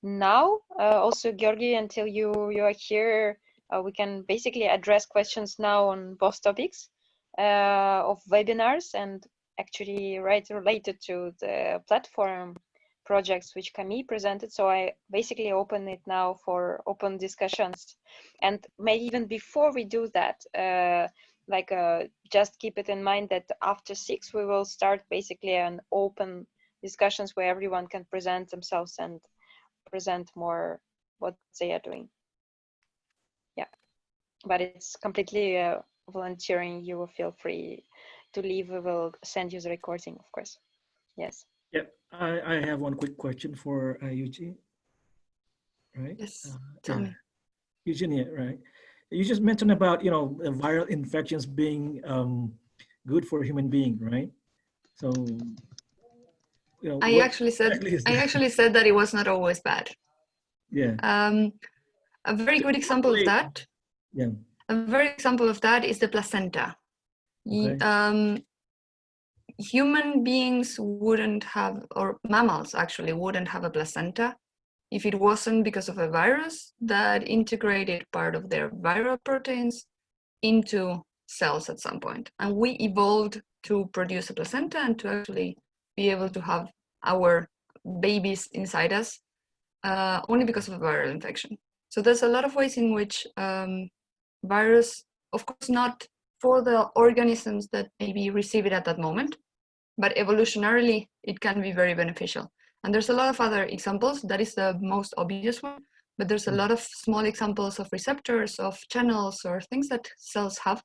now. Also, Georgiy, until you are here, we can basically address questions now on both topics of webinars, and actually right related to the platform projects which Camille presented. So I basically open it now for open discussions. And maybe even before we do that, just keep it in mind that after 6 we will start basically an open discussions where everyone can present themselves and present more what they are doing. Yeah, but it's completely volunteering. You will feel free to leave. We will send you the recording, of course. Yes. Yeah, I have one quick question for Eugenia, right? Yes, tell me. Eugenia, right? You just mentioned about, viral infections being good for a human being, right? So, I actually said that it was not always bad. Yeah. A very good example of that. Yeah. A very example of that is the placenta. Okay. Human beings wouldn't have, or mammals actually wouldn't have a placenta if it wasn't because of a virus that integrated part of their viral proteins into cells at some point. And we evolved to produce a placenta and to actually be able to have our babies inside us only because of a viral infection. So there's a lot of ways in which virus, of course not for the organisms that maybe receive it at that moment, but evolutionarily it can be very beneficial. And there's a lot of other examples. That is the most obvious one, but there's a lot of small examples of receptors, of channels, or things that cells have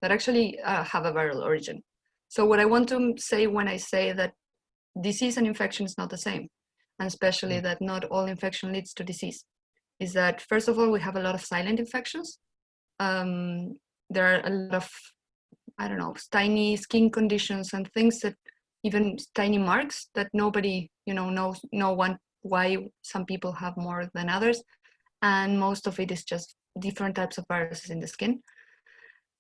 that actually have a viral origin. So what I want to say when I say that disease and infection is not the same, and especially that not all infection leads to disease, is that first of all, we have a lot of silent infections. There are a lot of, I don't know, tiny skin conditions and things that even tiny marks that nobody, knows why some people have more than others. And most of it is just different types of viruses in the skin.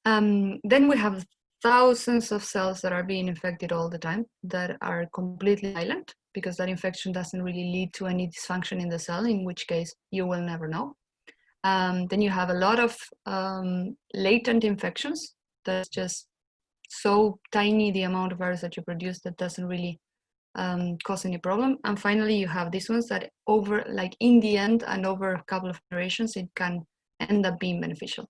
Then we have thousands of cells that are being infected all the time that are completely silent because that infection doesn't really lead to any dysfunction in the cell, in which case you will never know. Then you have a lot of latent infections that's just so tiny, the amount of virus that you produce, that doesn't really cause any problem. And finally, you have these ones that in the end and over a couple of generations, it can end up being beneficial.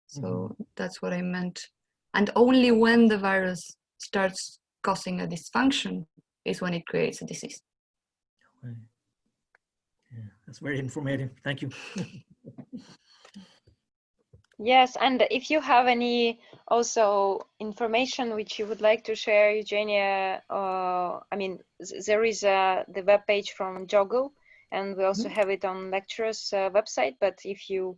So that's what I meant. And only when the virus starts causing a dysfunction is when it creates a disease. Okay. Yeah, that's very informative. Thank you. Yes, and if you have any also information which you would like to share, Eugenia, there is the webpage from Georgiy, and we also have it on lecturers' website. But if you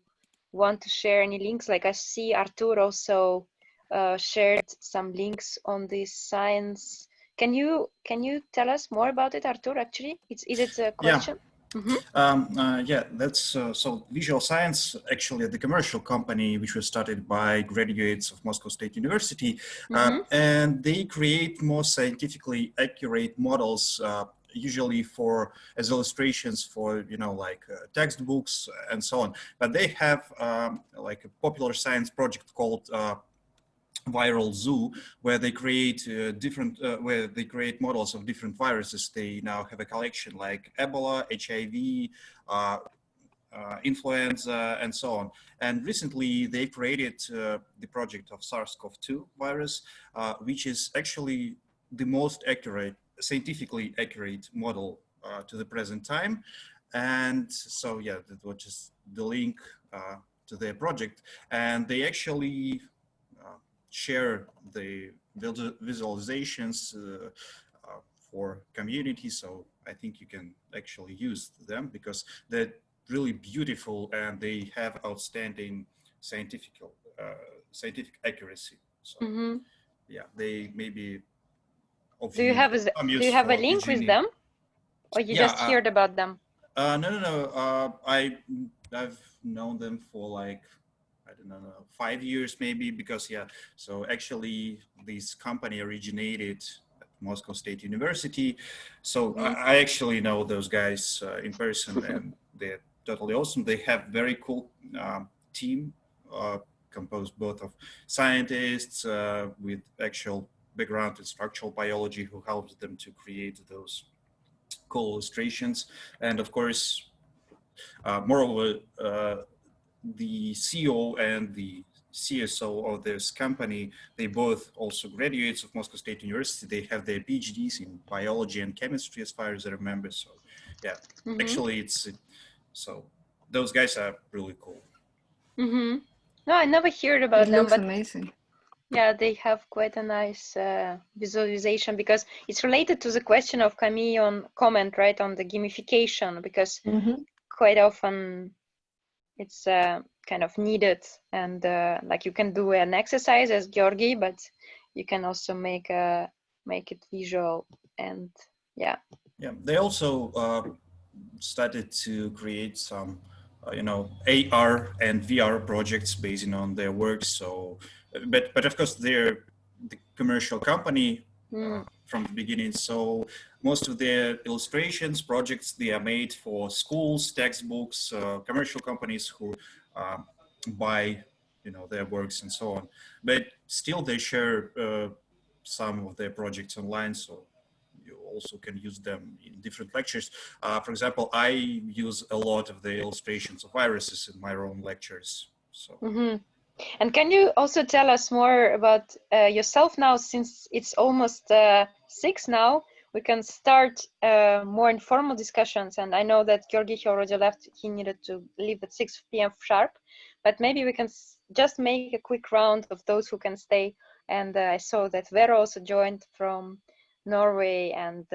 want to share any links, like I see Artur also shared some links on this science. Can you tell us more about it, Artur? Actually, is it a question? Yeah, that's so Visual Science, actually the commercial company which was started by graduates of Moscow State University, and they create more scientifically accurate models, usually for as illustrations for, you know, like textbooks and so on. But they have like a popular science project called Viral Zoo, where they create where they create models of different viruses. They now have a collection like Ebola, HIV, influenza, and so on. And recently they created the project of SARS-CoV-2 virus, which is actually the most accurate, scientifically accurate model to the present time. And so, yeah, that was just the link to their project. And they actually share the visualizations for community. So I think you can actually use them because they're really beautiful and they have outstanding scientific accuracy. So yeah, they maybe. Do you have a link with them, or you just heard about them? No. I've known them for like, I don't know, 5 years maybe, because yeah. So actually, this company originated at Moscow State University. So I actually know those guys in person, and they're totally awesome. They have very cool team composed both of scientists with actual background in structural biology who helps them to create those cool illustrations. And of course, moreover, the CEO and the CSO of this company, they both also graduates of Moscow State University. They have their PhDs in biology and chemistry, as far as I remember. So yeah, actually so those guys are really cool. No, I never heard about them. It looks but amazing. yeah, they have quite a nice visualization, because it's related to the question of Camille on comment, right, on the gamification, because quite often it's kind of needed, and like you can do an exercise as Georgiy, but you can also make it visual. And yeah, They also started to create some you know, AR and VR projects based on their work. So but of course they're the commercial company from the beginning, so most of their illustrations projects, they are made for schools, textbooks, commercial companies who buy, you know, their works and so on. But still they share some of their projects online, so you also can use them in different lectures. For example, I use a lot of the illustrations of viruses in my own lectures. So. And can you also tell us more about yourself now, since it's almost 6 now? We can start more informal discussions. And I know that Georgiy already left. He needed to leave at 6 p.m. sharp. But maybe we can just make a quick round of those who can stay. And I saw that Vera also joined from Norway. And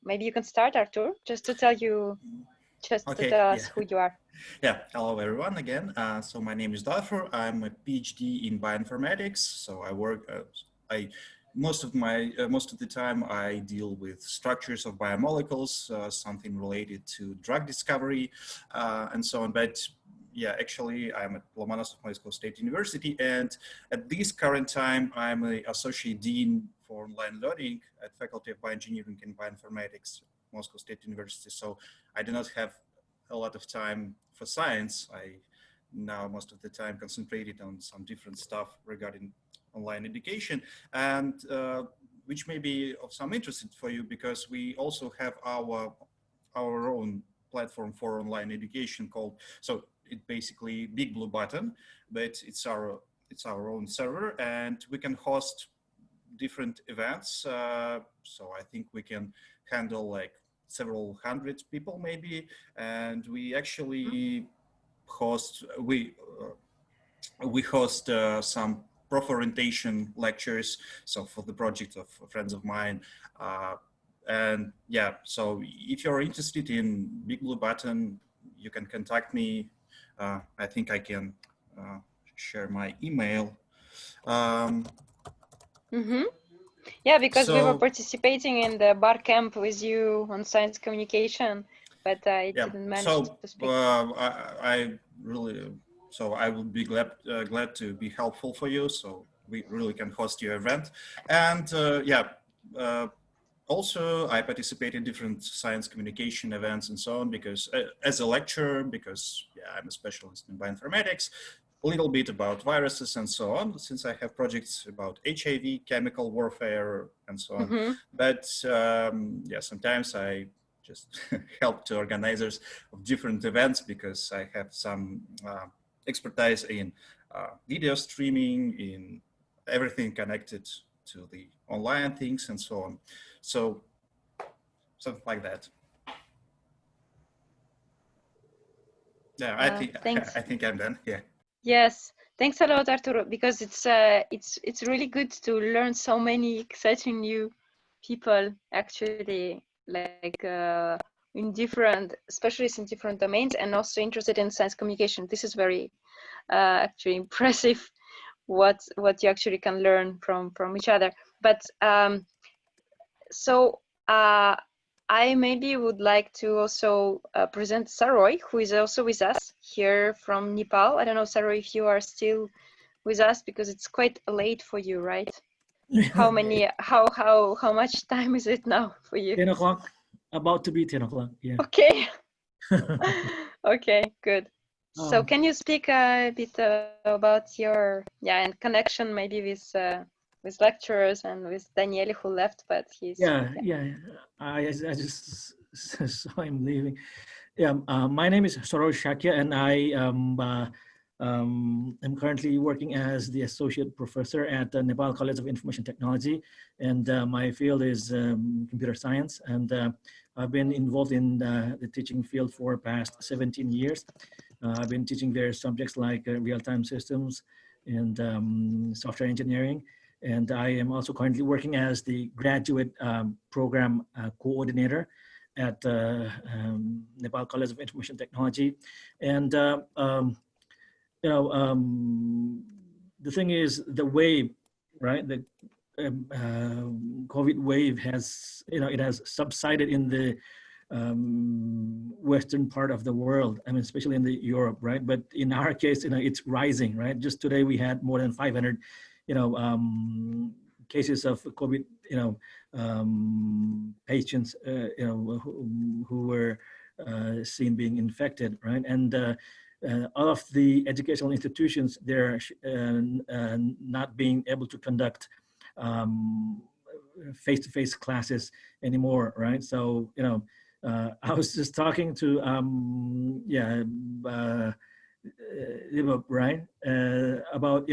maybe you can start, Artur, just to tell us who you are. Yeah, hello everyone again. So my name is Darfur. I'm a PhD in bioinformatics. So I work. Most of the time I deal with structures of biomolecules, something related to drug discovery, and so on. But yeah, actually I'm at Lomonosov Moscow State University, and at this current time I'm an associate dean for online learning at Faculty of Bioengineering and Bioinformatics, Moscow State University. So I do not have a lot of time for science. I now most of the time concentrated on some different stuff regarding online education, and which may be of some interest for you, because we also have our own platform for online education called, so it basically Big Blue Button, but it's our own server, and we can host different events. So I think we can handle like several hundred people maybe, and we actually host some prof orientation lectures, so for the project of friends of mine, and yeah, so if you're interested in Big Blue Button, you can contact me. I think I can share my email. Yeah, because we were participating in the bar camp with you on science communication. but I Yeah. didn't manage So to speak. I really, so I will be glad to be helpful for you. So we really can host your event, and yeah. Also, I participate in different science communication events and so on because as a lecturer, because yeah, I'm a specialist in bioinformatics, a little bit about viruses and so on, since I have projects about HIV, chemical warfare, and so on. Mm-hmm. But yeah, sometimes I just help to organizers of different events because I have some expertise in video streaming, in everything connected to the online things and so on. So something like that. Yeah, Thanks. I think I'm done. Yeah. Yes, thanks a lot, Arturo, because it's really good to learn so many exciting new people actually, like in different specialists in different domains, and also interested in science communication. This is very actually impressive what you actually can learn from each other. But so I maybe would like to also present Saroy, who is also with us here from Nepal. I don't know, Saroy, if you are still with us, because it's quite late for you, right? How much time is it now for you? 10 o'clock, about to be 10 o'clock, yeah. Okay. Okay, good. So can you speak a bit about your and connection maybe with lecturers and with Daniele, who left, but he's I just saw him leaving. Yeah, my name is Saroj Shakya, and I am currently working as the associate professor at the Nepal College of Information Technology, and my field is computer science, and I've been involved in the teaching field for past 17 years. I've been teaching various subjects like real-time systems and software engineering. And I am also currently working as the graduate program coordinator at Nepal College of Information Technology. And, you know, the thing is the wave, right? The COVID wave has, it has subsided in the western part of the world. I mean, especially in the Europe, right? But in our case, it's rising, right? Just today we had more than 500, cases of COVID, patients, who were seen being infected, right? And all of the educational institutions, they're not being able to conduct face-to-face classes anymore, right? So, I was just talking to, right, about,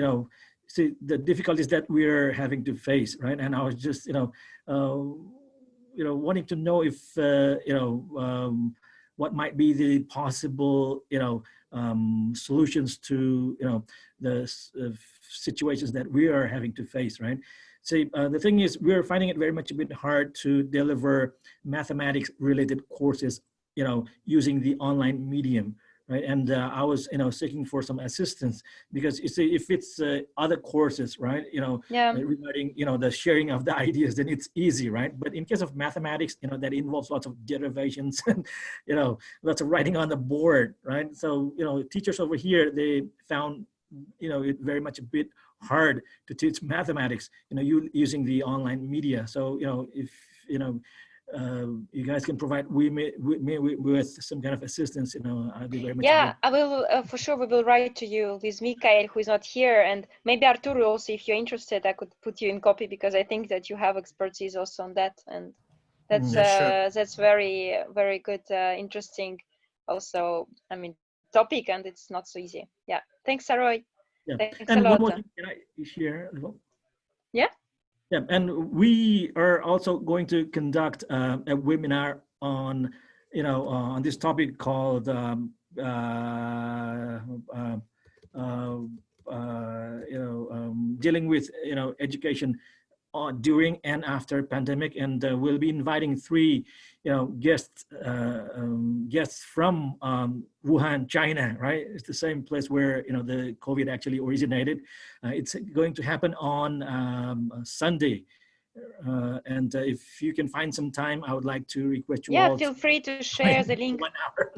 see the difficulties that we're having to face, right? And I was just, wanting to know if, what might be the possible, solutions to, the situations that we are having to face, right? See, the thing is, we're finding it very much a bit hard to deliver mathematics-related courses, using the online medium, right? And I was, seeking for some assistance because you see, if it's other courses, right, regarding, the sharing of the ideas, then it's easy, right? But in case of mathematics, that involves lots of derivations and, lots of writing on the board, right? So, teachers over here, they found, it very much a bit hard to teach mathematics, using the online media. So, if, you guys can provide me with some kind of assistance, I'd be very much I will for sure. We will write to you with Mikael, who is not here, and maybe Arturo also, if you're interested. I could put you in copy because I think that you have expertise also on that, and that's that's very, very good, interesting also, I mean, topic, and it's not so easy. Thanks, Saroy. Thanks and a lot. one more thing, can I share as well? Yeah, and we are also going to conduct a webinar on, on this topic called dealing with, education during and after pandemic, and we'll be inviting 3, guests from Wuhan, China, right? It's the same place where, the COVID actually originated. It's going to happen on Sunday, And if you can find some time, I would like to request you Yeah, all feel free to share the link. 1 hour.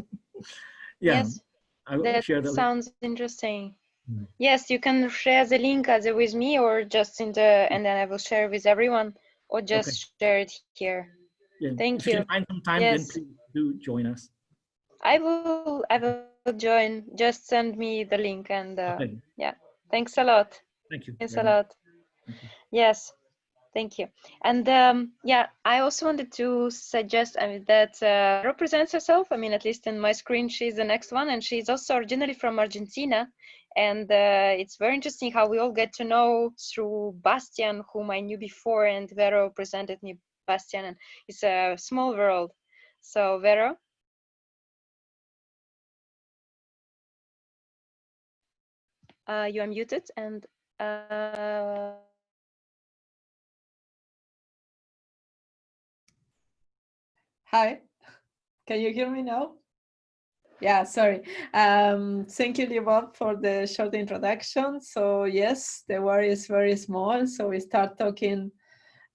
Yeah, Yes, I will that share the link. sounds interesting. Mm. Yes, you can share the link either with me or just in the, and then I will share with everyone, or just Okay. share it here. Yeah. Thank If you you. can find some time, then Yes, please do join us. I will join. Just send me the link and Okay. yeah. Thanks a lot. Thank you. Thanks a very much. lot. Thank you. Yes. Thank you. And yeah, I also wanted to suggest, I mean, that represents herself. I mean, at least in my screen, she's the next one, and she's also originally from Argentina. And it's very interesting how we all get to know through Bastian, whom I knew before, and Vero presented me Bastian, and it's a small world. So Vero? You are muted, and Hi, can you hear me now? Yeah, sorry. Thank you, Bob, for the short introduction. So yes, the world is very small. So we start talking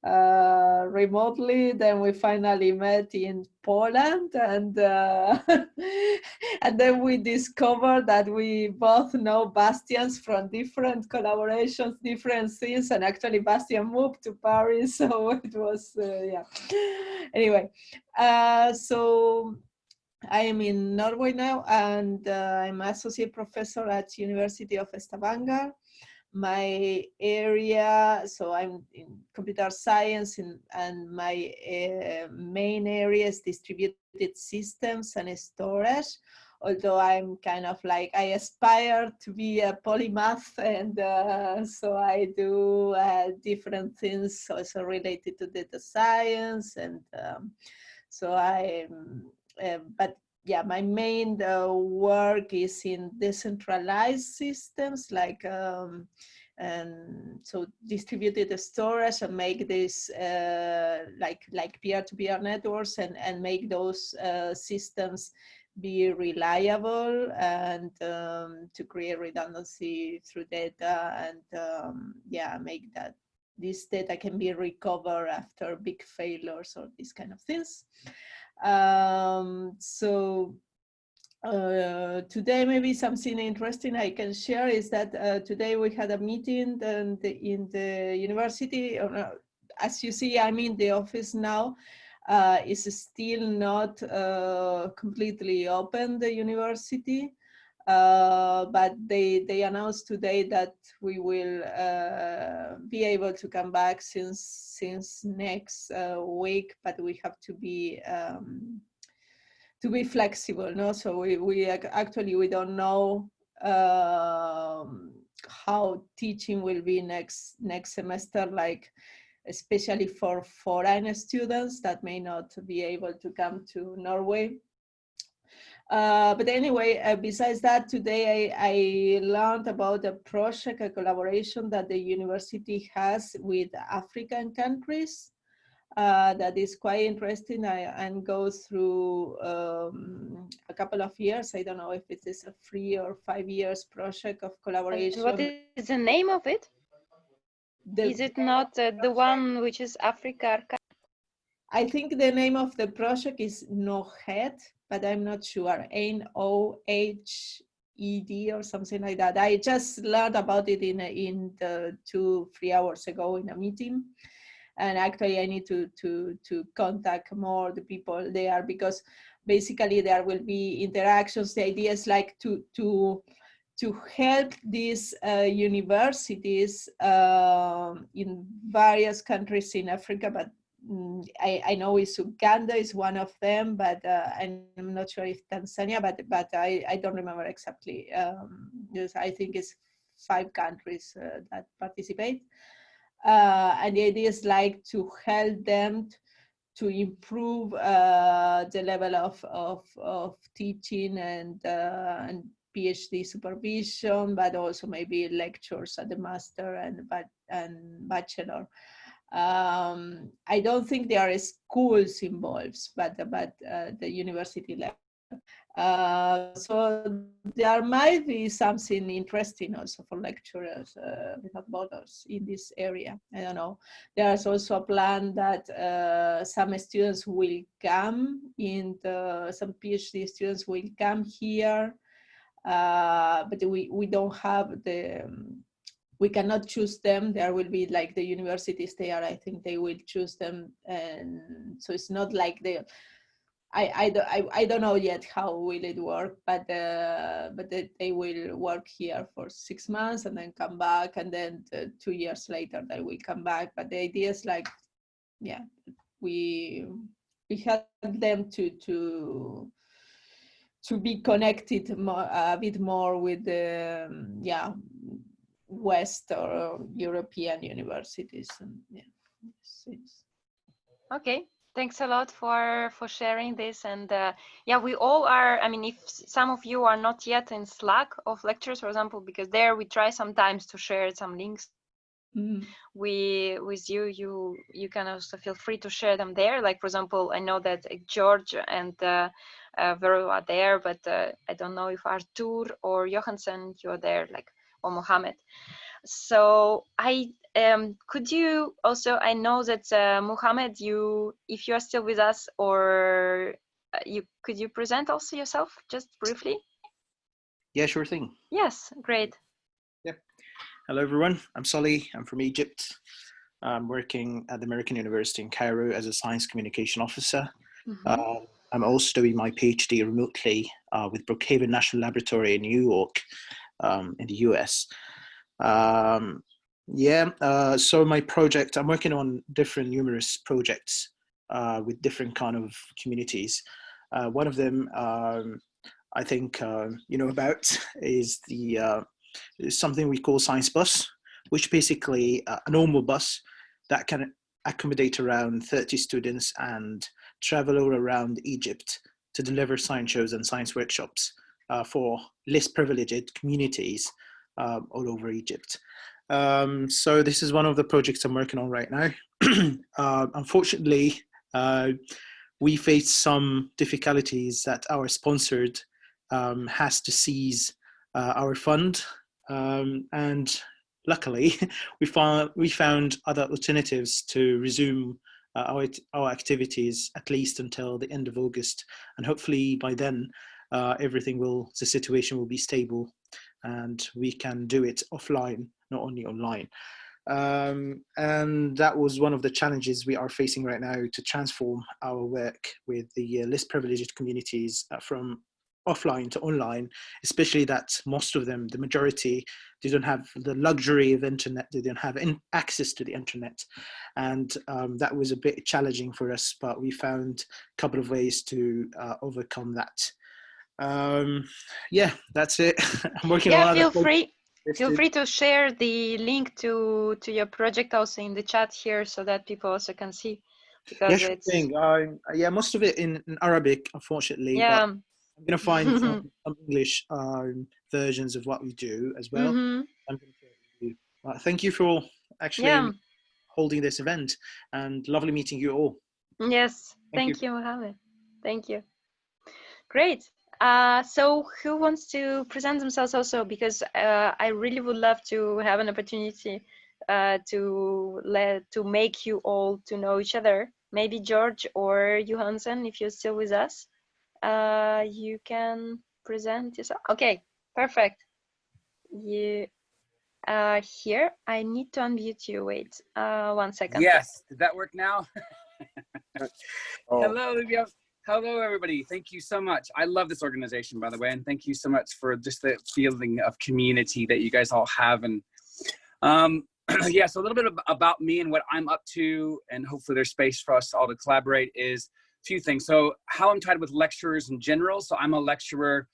remotely. Then we finally met in Poland, and and then we discovered that we both know Bastians from different collaborations, different things. And actually, Bastian moved to Paris, so it was yeah. Anyway, so I am in Norway now, and I'm associate professor at University of Stavanger. My area, so I'm in computer science, and my main area is distributed systems and storage. Although I'm kind of like, I aspire to be a polymath, and so I do different things also related to data science, and so but yeah, my main work is in decentralized systems, like and so distributed storage, and make this like peer-to-peer networks, and make those systems be reliable, and to create redundancy through data, and yeah, make that this data can be recovered after big failures or these kind of things. So today maybe something interesting I can share is that today we had a meeting in the university. As you see, I'm in the office now. It's still not completely open, the university. But they announced today that we will be able to come back since next week, but we have to be flexible, no? So we actually we don't know how teaching will be next semester, like especially for foreign students that may not be able to come to Norway. But anyway, besides that, today I learned about a project, a collaboration that the university has with African countries that is quite interesting, and goes through a couple of years. I don't know if it is a 3 or 5 years project of collaboration. what is the name of it? Is it not the one which is Africa? I think the name of the project is NOHED, but I'm not sure. NOHED or something like that. I just learned about it in the 2-3 hours ago in a meeting, and actually I need to contact more the people there, because basically there will be interactions. The idea is like to help these universities in various countries in Africa, but I know it's Uganda is one of them, but I'm not sure if Tanzania, but I don't remember exactly. I think it's 5 countries that participate. And the idea is like to help them to improve the level of teaching and PhD supervision, but also maybe lectures at the master and bachelor. I don't think there are schools involved, but the university level. So there might be something interesting also for lecturers without borders in this area. I don't know. There's also a plan that some students will come some PhD students will come here, but we don't have we cannot choose them. There will be like the universities there. I think they will choose them, and so it's not like I don't know yet how will it work, but they will work here for 6 months and then come back, and then 2 years later they will come back. But the idea is like, yeah, we help them to be connected a bit more with the West or European universities, and Okay. Thanks a lot for sharing this. And yeah, we all are, I mean, if some of you are not yet in Slack of lectures, for example, because there we try sometimes to share some links with you can also feel free to share them there. Like, for example, I know that George and Vero are there, but I don't know if Artur or Johansson, you are there, like, or Mohammed. So could you also, I know that Mohammed, if you are still with us, or could you present also yourself just briefly? Yeah, sure thing. Yes, great. Yep. Hello everyone, I'm Solly, I'm from Egypt. I'm working at the American University in Cairo as a science communication officer. I'm also doing my PhD remotely with Brookhaven National Laboratory in New York, in the US. So my project, I'm working on numerous projects with different kind of communities. One of them I think you know about is something we call Science Bus, which basically a normal bus that can accommodate around 30 students and travel all around Egypt to deliver science shows and science workshops for less privileged communities all over Egypt. So this is one of the projects I'm working on right now. Unfortunately, we face some difficulties that our sponsored has to seize our fund, and luckily we found other alternatives to resume our activities at least until the end of August, and hopefully by then the situation will be stable and we can do it offline, not only online. And that was one of the challenges we are facing right now, to transform our work with the less privileged communities from offline to online, especially that most of them, the majority, they don't have the luxury of internet, they don't have access to the internet. And that was a bit challenging for us, but we found a couple of ways to overcome that. Yeah, that's it. I'm working on feel free to share the link to your project also in the chat here, so that people also can see, because yeah, yeah, most of it in Arabic, unfortunately, yeah. but I'm gonna find some English versions of what we do as well. I'm gonna share it with you. Thank you for actually holding this event, and lovely meeting you all. Yes, thank you, Mohammed. Thank you. Great. So who wants to present themselves also? Because I really would love to have an opportunity to make you all to know each other. Maybe George or Johansson, if you're still with us, you can present yourself. Okay, perfect. Here, I need to unmute you. Wait, 1 second. Yes, did that work now? Hello, Livia. Hello, everybody. Thank you so much. I love this organization, by the way, and thank you so much for just the feeling of community that you guys all have. And yeah, so a little bit about me and what I'm up to, and hopefully there's space for us all to collaborate, is a few things. So how I'm tied with lecturers in general. So I'm a lecturer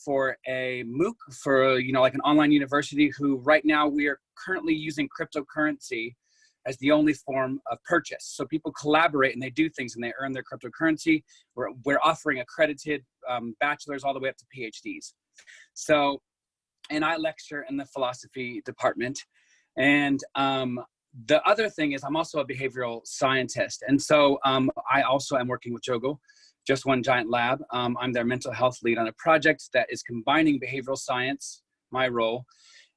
for a MOOC, for, like an online university, who right now we are currently using cryptocurrency as the only form of purchase. So people collaborate and they do things and they earn their cryptocurrency. We're offering accredited bachelors all the way up to PhDs. So, and I lecture in the philosophy department. And the other thing is I'm also a behavioral scientist. And so I also am working with Georgiy just one giant lab. I'm their mental health lead on a project that is combining behavioral science, my role,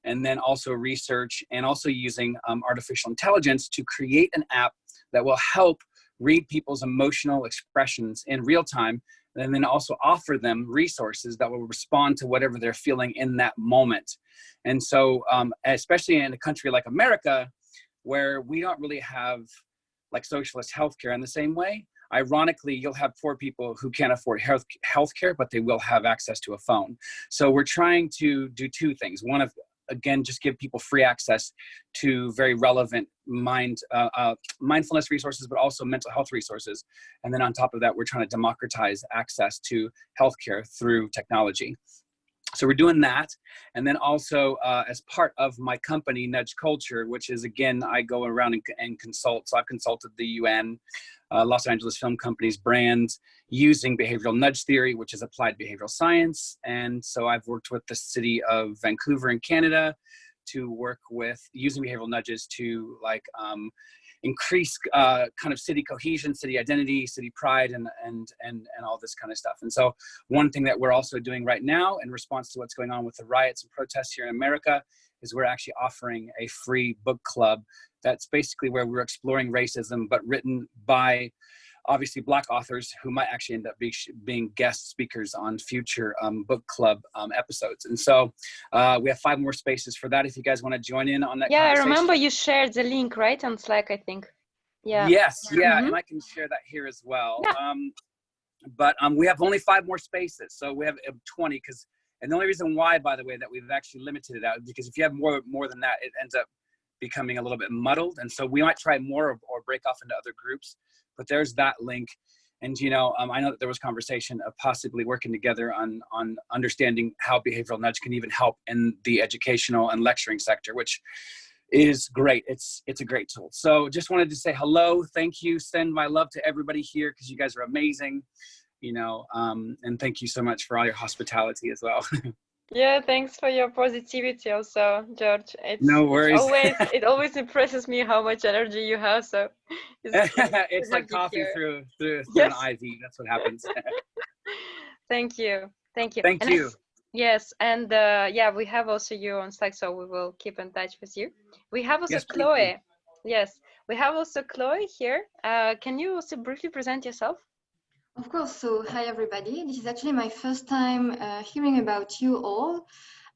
and then also research, and also using artificial intelligence to create an app that will help read people's emotional expressions in real time, and then also offer them resources that will respond to whatever they're feeling in that moment. And so, especially in a country like America, where we don't really have like socialist healthcare in the same way, ironically, you'll have poor people who can't afford healthcare, but they will have access to a phone. So we're trying to do two things. One of, again, just give people free access to very relevant mindfulness resources, but also mental health resources. And then on top of that, we're trying to democratize access to healthcare through technology. So we're doing that. And then also as part of my company, Nudge Culture, which is, again, I go around and consult. So I've consulted the UN, Los Angeles Film Company's brands using behavioral nudge theory, which is applied behavioral science. And so I've worked with the city of Vancouver in Canada to work with using behavioral nudges to like increase kind of city cohesion, city identity, city pride, and all this kind of stuff. And so one thing that we're also doing right now in response to what's going on with the riots and protests here in America is we're actually offering a free book club. That's basically where we're exploring racism, but written by obviously Black authors who might actually end up being guest speakers on future book club episodes. And so we have 5 more spaces for that if you guys want to join in on that Yeah, I conversation. remember you shared the link, right, on Slack, I think. Yeah. Yes, yeah, and I can share that here as well. Yeah. But we have only 5 more spaces, so we have 20. And the only reason why, by the way, that we've actually limited it out, because if you have more than that, it ends up becoming a little bit muddled. And so we might try more or break off into other groups. But there's that link. And, you know, I know that there was conversation of possibly working together on understanding how behavioral nudge can even help in the educational and lecturing sector, which is great. It's a great tool. So just wanted to say hello. Thank you. Send my love to everybody here because you guys are amazing, you know, and thank you so much for all your hospitality as well. Yeah, thanks for your positivity also, George. No worries. It always impresses me how much energy you have. So it's like coffee through yes. an IV. That's what happens. Thank you. Thank you. Thank you. Yes, and yeah, we have also you on Slack, so we will keep in touch with you. We have also Chloe. Yes, we have also Chloe here. Can you also briefly present yourself? Of course. So hi, everybody. This is actually my first time hearing about you all.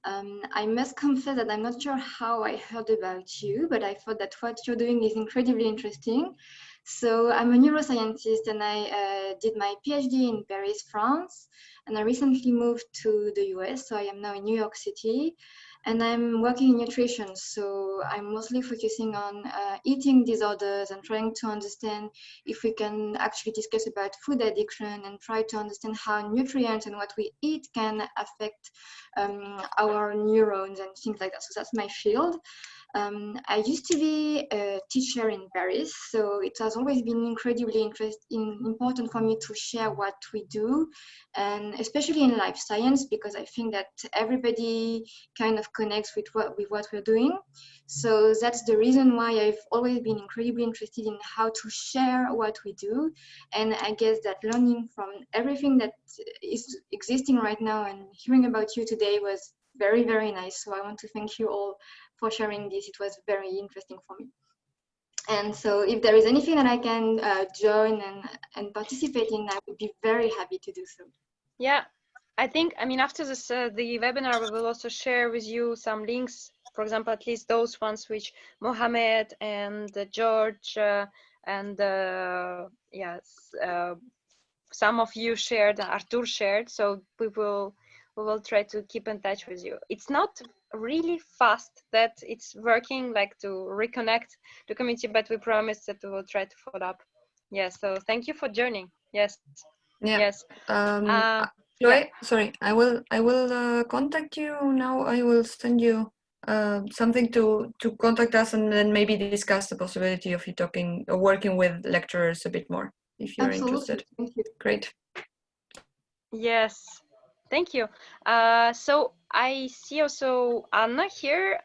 I must confess that I'm not sure how I heard about you, but I thought that what you're doing is incredibly interesting. So I'm a neuroscientist and I did my PhD in Paris, France. And I recently moved to the US. So I am now in New York City. And I'm working in nutrition, so I'm mostly focusing on eating disorders and trying to understand if we can actually discuss about food addiction and try to understand how nutrients and what we eat can affect our neurons and things like that. So that's my field. I used to be a teacher in Paris, so it has always been incredibly important for me to share what we do, and especially in life science, because I think that everybody kind of connects with what we're doing. So that's the reason why I've always been incredibly interested in how to share what we do. And I guess that learning from everything that is existing right now and hearing about you today was very, very nice. So I want to thank you all for sharing this. It was very interesting for me. And so if there is anything that I can join and participate in, I would be very happy to do so. Yeah, I mean, after this, the webinar, we will also share with you some links, for example, at least those ones which Mohammed and George and yes, some of you shared, Artur shared, so we will try to keep in touch with you. It's not really fast that it's working, like to reconnect the community, but we promise that we will try to follow up. Yes, so thank you for joining. Yes. Yeah. Yes. Chloe, yeah. sorry, I will contact you now. I will send you something to contact us and then maybe discuss the possibility of you talking or working with lecturers a bit more if you're interested. Thank you. Great. Yes. Thank you. So I see also Anna here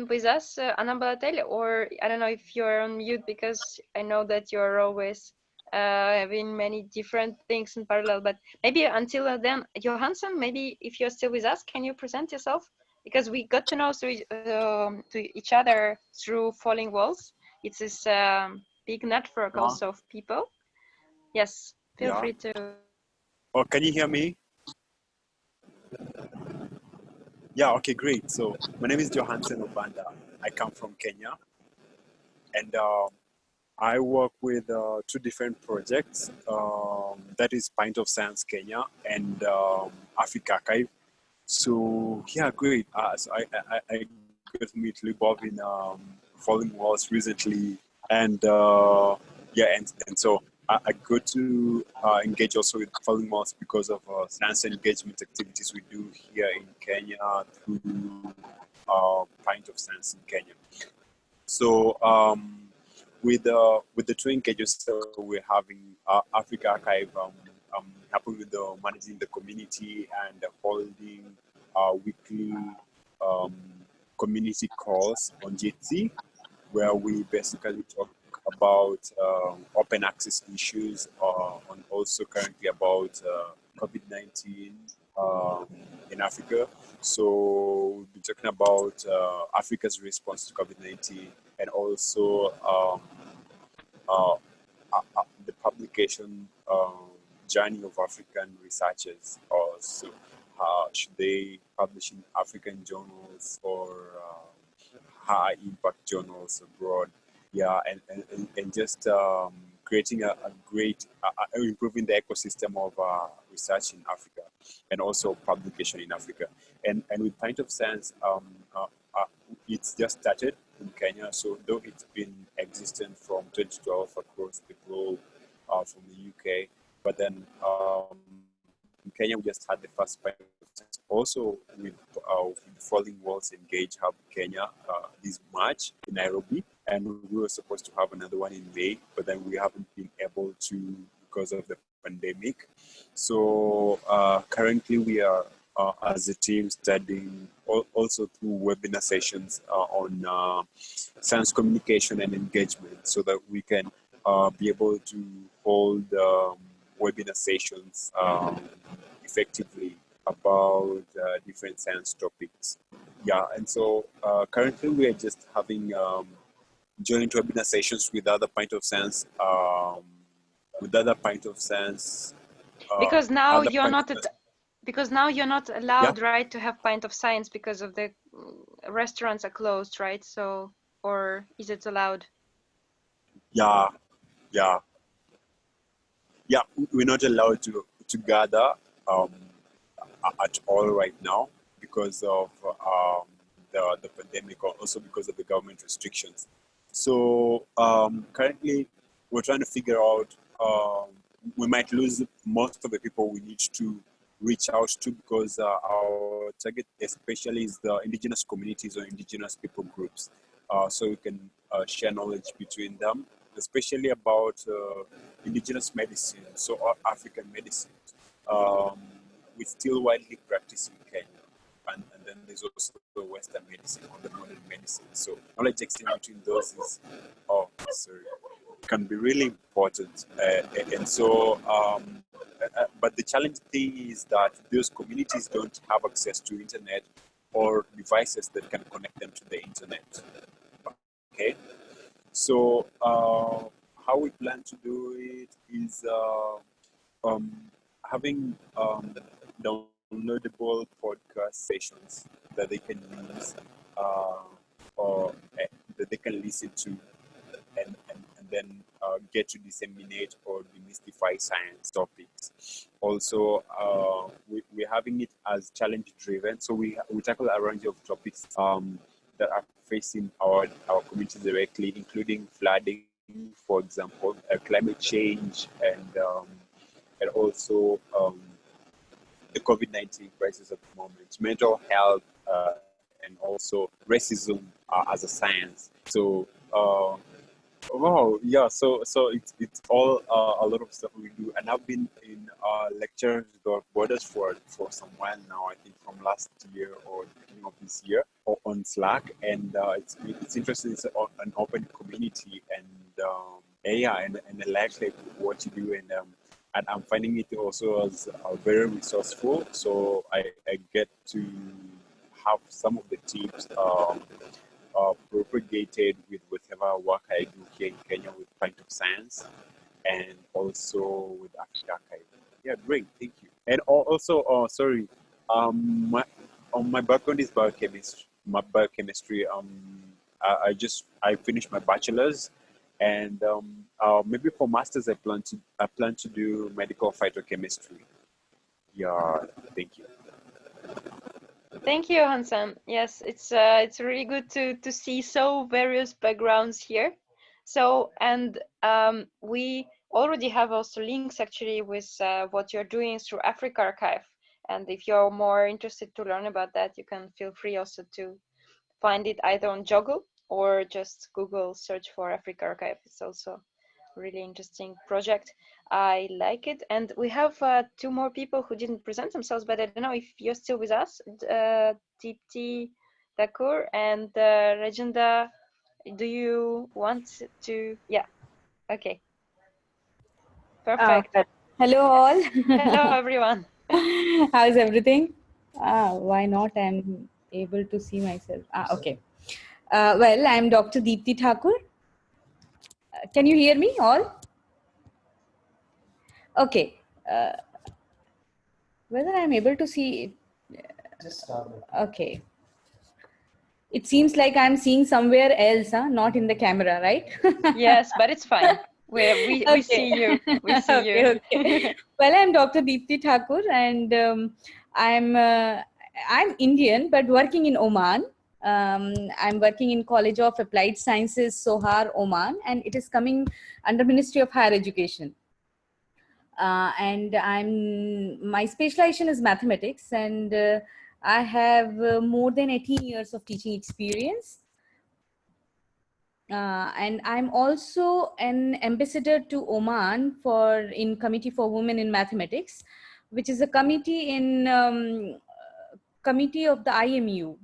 with us, Anna Balatel, or I don't know if you're on mute because I know that you're always having many different things in parallel. But maybe until then, Johansson, maybe if you're still with us, can you present yourself? Because we got to know to each other through Falling Walls. It's this big network also of people. Yes, feel free to. Oh, can you hear me? Yeah, okay, great. So my name is Johansson Obanda. I come from Kenya, and I work with two different projects. That is Pint of Science Kenya and Africa Archive. So yeah, great. So I got to meet Lee Bob in Falling Walls recently, and yeah, and so I got to engage also with Falling Walls because of science engagement activities we do here in Kenya through Pint of Science in Kenya. So with the two engagements we're having, Africa Archive helping with the managing the community and holding weekly community calls on Jitsi, where we basically talk about open access issues and also currently about COVID-19 in Africa. So we'll be talking about Africa's response to COVID-19 and also the publication journey of African researchers. So should they publish in African journals or high impact journals abroad? Yeah, and just creating a great, improving the ecosystem of research in Africa and also publication in Africa. And with Pint of Science, it's just started in Kenya. So though it's been existent from 2012 across the globe from the UK, but then in Kenya we just had the first Pint of Science. Also with Falling Walls Engage Hub Kenya this March in Nairobi, and we were supposed to have another one in May, but then we haven't been able to because of the pandemic. So currently we are as a team studying also through webinar sessions on science communication and engagement so that we can be able to hold webinar sessions effectively about different science topics. Yeah, and so currently we are just having joint webinar sessions with other Pint of Science, because now you're not because now you're not allowed, right, to have Pint of Science because of the restaurants are closed, right? So, or is it allowed? Yeah, we're not allowed to gather at all right now because of the pandemic, or also because of the government restrictions. So currently we're trying to figure out, we might lose most of the people we need to reach out to because our target especially is the indigenous communities or indigenous people groups. So we can share knowledge between them, especially about indigenous medicine, so African medicine. We still widely practice in Kenya. And then there's also the Western medicine or the modern medicine. So knowledge exchange between those is, can be really important. And so, but the challenge thing is that those communities don't have access to internet or devices that can connect them to the internet. Okay, so how we plan to do it is having downloadable podcast sessions that they can use or that they can listen to and then get to disseminate or demystify science topics. Also, we're having it as challenge driven. So we tackle a range of topics that are facing our community directly, including flooding, for example, climate change, and also the COVID-19 crisis at the moment, mental health, and also racism as a science. So, so it's all a lot of stuff we do, and I've been in Lectures Without Borders for some while now. I think from last year or the beginning of this year, on Slack, and it's interesting. It's an open community, and yeah, and I like what you do, and I'm finding it also as very resourceful. So I get to have some of the tips propagated with whatever work I do here in Kenya with Point of Science, and also with Africa Archive. Yeah, great, thank you. And also, sorry, my background is biochemistry. My biochemistry. I finished my bachelor's, and maybe for masters I plan to do medical phytochemistry. Yeah, thank you. Thank you, Hansan. Yes, it's really good to see so various backgrounds here. So, and we already have also links actually with what you're doing through Africa Archive. And if you're more interested to learn about that, you can feel free also to find it either on Joggle or just Google search for Africa Archive. It's also a really interesting project. I like it. And we have 2 more people who didn't present themselves, but I don't know if you're still with us, Deepti Thakur and Rajendra. Do you want to? Yeah, okay, perfect. Hello all. Hello, everyone. How's everything? Why not? I'm able to see myself. Okay. Well, I'm Dr. Deepti Thakur. Can you hear me all? Okay. Whether I'm able to see it. Just start. Okay. It seems like I'm seeing somewhere else, not in the camera, right? Yes, but it's fine. We see you. We see you. Okay. Well, I'm Dr. Deepti Thakur, and I'm Indian, but working in Oman. I'm working in College of Applied Sciences, Sohar, Oman, and it is coming under Ministry of Higher Education. And my specialization is mathematics, and I have more than 18 years of teaching experience. And I'm also an ambassador to Oman in Committee for Women in Mathematics, which is a committee committee of the IMU,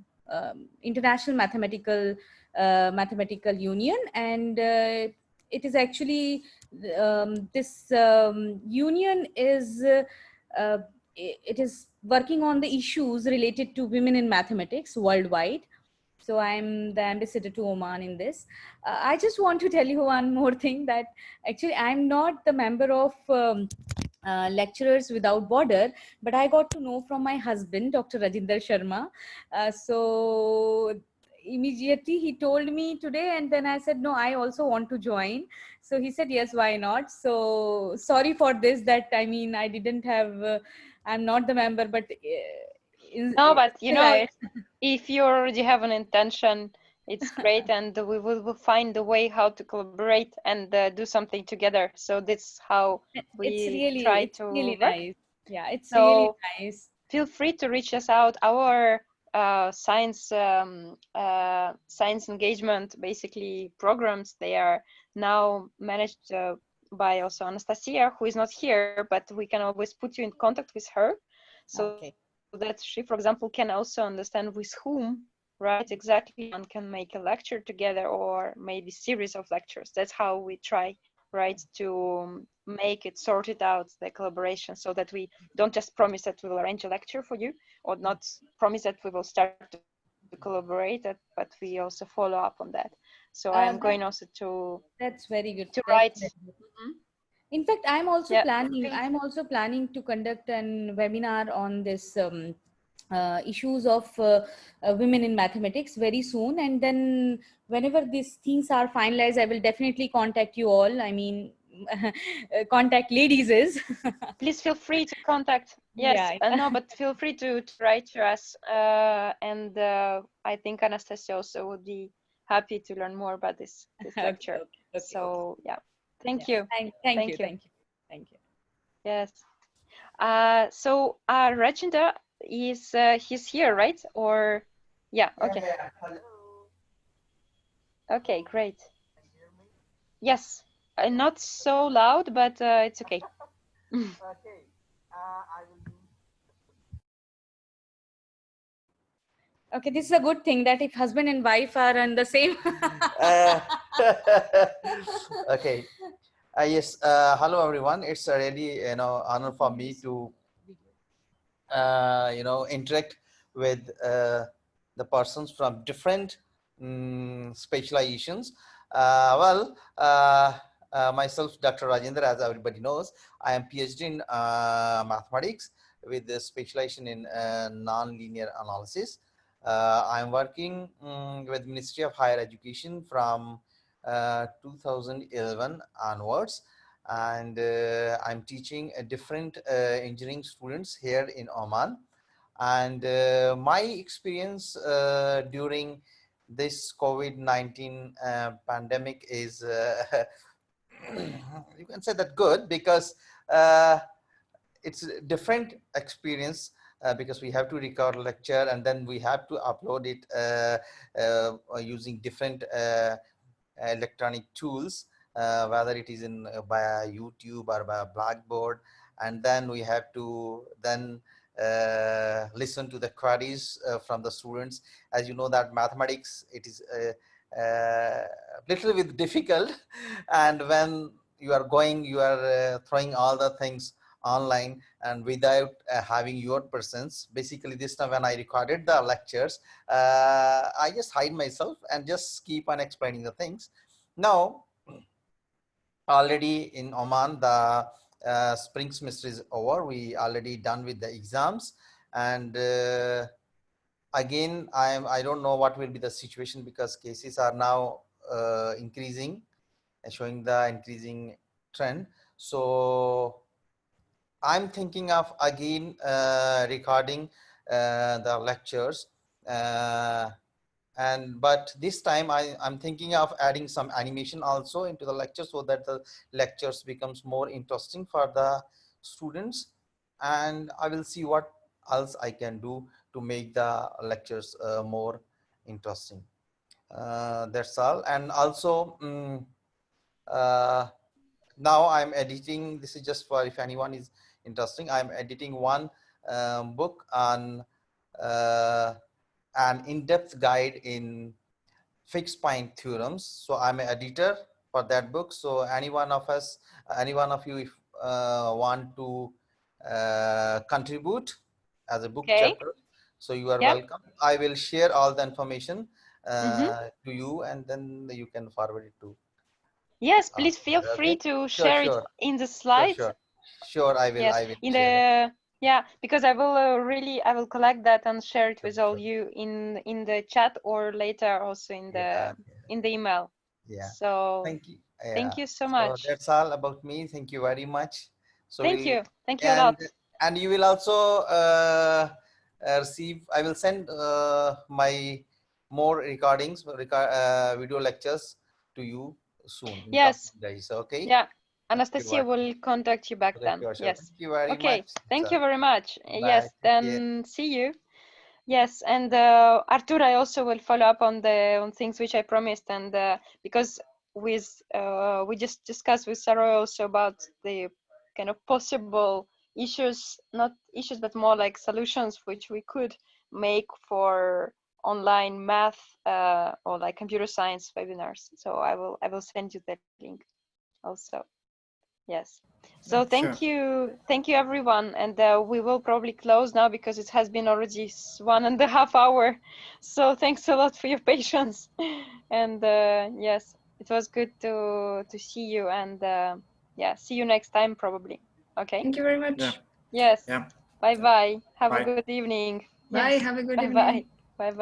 International Mathematical Union, and it is actually this union is it is working on the issues related to women in mathematics worldwide. So I'm the ambassador to Oman in this. I just want to tell you one more thing, that actually I'm not the member of Lecturers Without Border, but I got to know from my husband, Dr. Rajinder Sharma. So immediately he told me today, and then I said, no, I also want to join. So he said, yes, why not? So sorry for this, that I mean, I didn't have, I'm not the member, but no, but you know, if you already have an intention, it's great, and we will find a way how to collaborate and do something together. So that's how we try to really work. Nice. Yeah, it's so really nice. Feel free to reach us out. Our science engagement basically programs, they are now managed by also Anastasia, who is not here, but we can always put you in contact with her, so that she, for example, can also understand with whom, right, exactly, and can make a lecture together or maybe series of lectures. That's how we try, right, to make it sorted out, the collaboration, so that we don't just promise that we will arrange a lecture for you, or not promise that we will start to collaborate, but we also follow up on that. So I'm going also to. That's very good. To write. In fact, I'm also planning. I'm also planning to conduct an webinar on this issues of women in mathematics very soon, and then whenever these things are finalized, I will definitely contact you all. I mean, contact ladies is. Please feel free to contact. Yes, yeah. No, but feel free to write to us, and I think Anastasia also would be happy to learn more about this lecture. Okay. So yeah. Thank you. Thank you. Yes. So Rajendra is he's here, right? Or yeah. Okay. Okay, great. Yes, not so loud, but it's okay. Okay. Okay, this is a good thing, that if husband and wife are in the same. Okay. Yes, hello everyone. It's a really honor for me to interact with the persons from different specializations. Myself, Dr. Rajendra, as everybody knows, I am PhD in mathematics with the specialization in non-linear analysis. I'm working with Ministry of Higher Education from 2011 onwards, and I'm teaching different engineering students here in Oman. And my experience during this COVID-19 pandemic is you can say that good, because it's a different experience, because we have to record a lecture and then we have to upload it using different electronic tools, whether it is in by YouTube or by Blackboard, and then we have to then listen to the queries from the students. As you know that mathematics, it is little bit difficult, and when you are throwing all the things online and without having your presence. Basically this time when I recorded the lectures, I just hide myself and just keep on explaining the things. Now already in Oman, the spring semester is over. We already done with the exams, and again I don't know what will be the situation, because cases are now increasing, showing the increasing trend. So I'm thinking of again recording the lectures, but this time I'm thinking of adding some animation also into the lecture, so that the lectures becomes more interesting for the students, and I will see what else I can do to make the lectures more interesting. That's all. And also now I'm editing, this is just for if anyone is interesting, I'm editing one book on an in-depth guide in fixed point theorems. So I'm an editor for that book. So any one of you, if want to contribute as a book chapter, so you are welcome. I will share all the information to you, and then you can forward it to. Yes, please feel free to share it in the slides. Sure, I will. Yes, I will in share the because I will I will collect that and share it with all you in the chat, or later also in the email. Yeah. So thank you. Thank you so much. So that's all about me. Thank you very much. So thank you a lot. And you will also receive. I will send my more recordings, video lectures to you soon. Yes. Days, okay. Yeah. Anastasia will contact you back then. Yes. Thank you very okay. much. Thank you very much. Bye. Yes. Then see you. Yes, and Artur, I also will follow up on things which I promised, and because we just discussed with Sarah also about the kind of possible issues, not issues, but more like solutions which we could make for online math or like computer science webinars. So I will send you that link also. Yes. So thank you everyone, and we will probably close now because it has been already 1.5 hours. So thanks a lot for your patience, and yes, it was good to see you, and yeah, see you next time probably. Okay. Thank you very much. Yeah. Yes. Yeah. Bye bye. Have Bye. a good evening. Bye. Yes. Have a good bye evening. bye. Bye bye.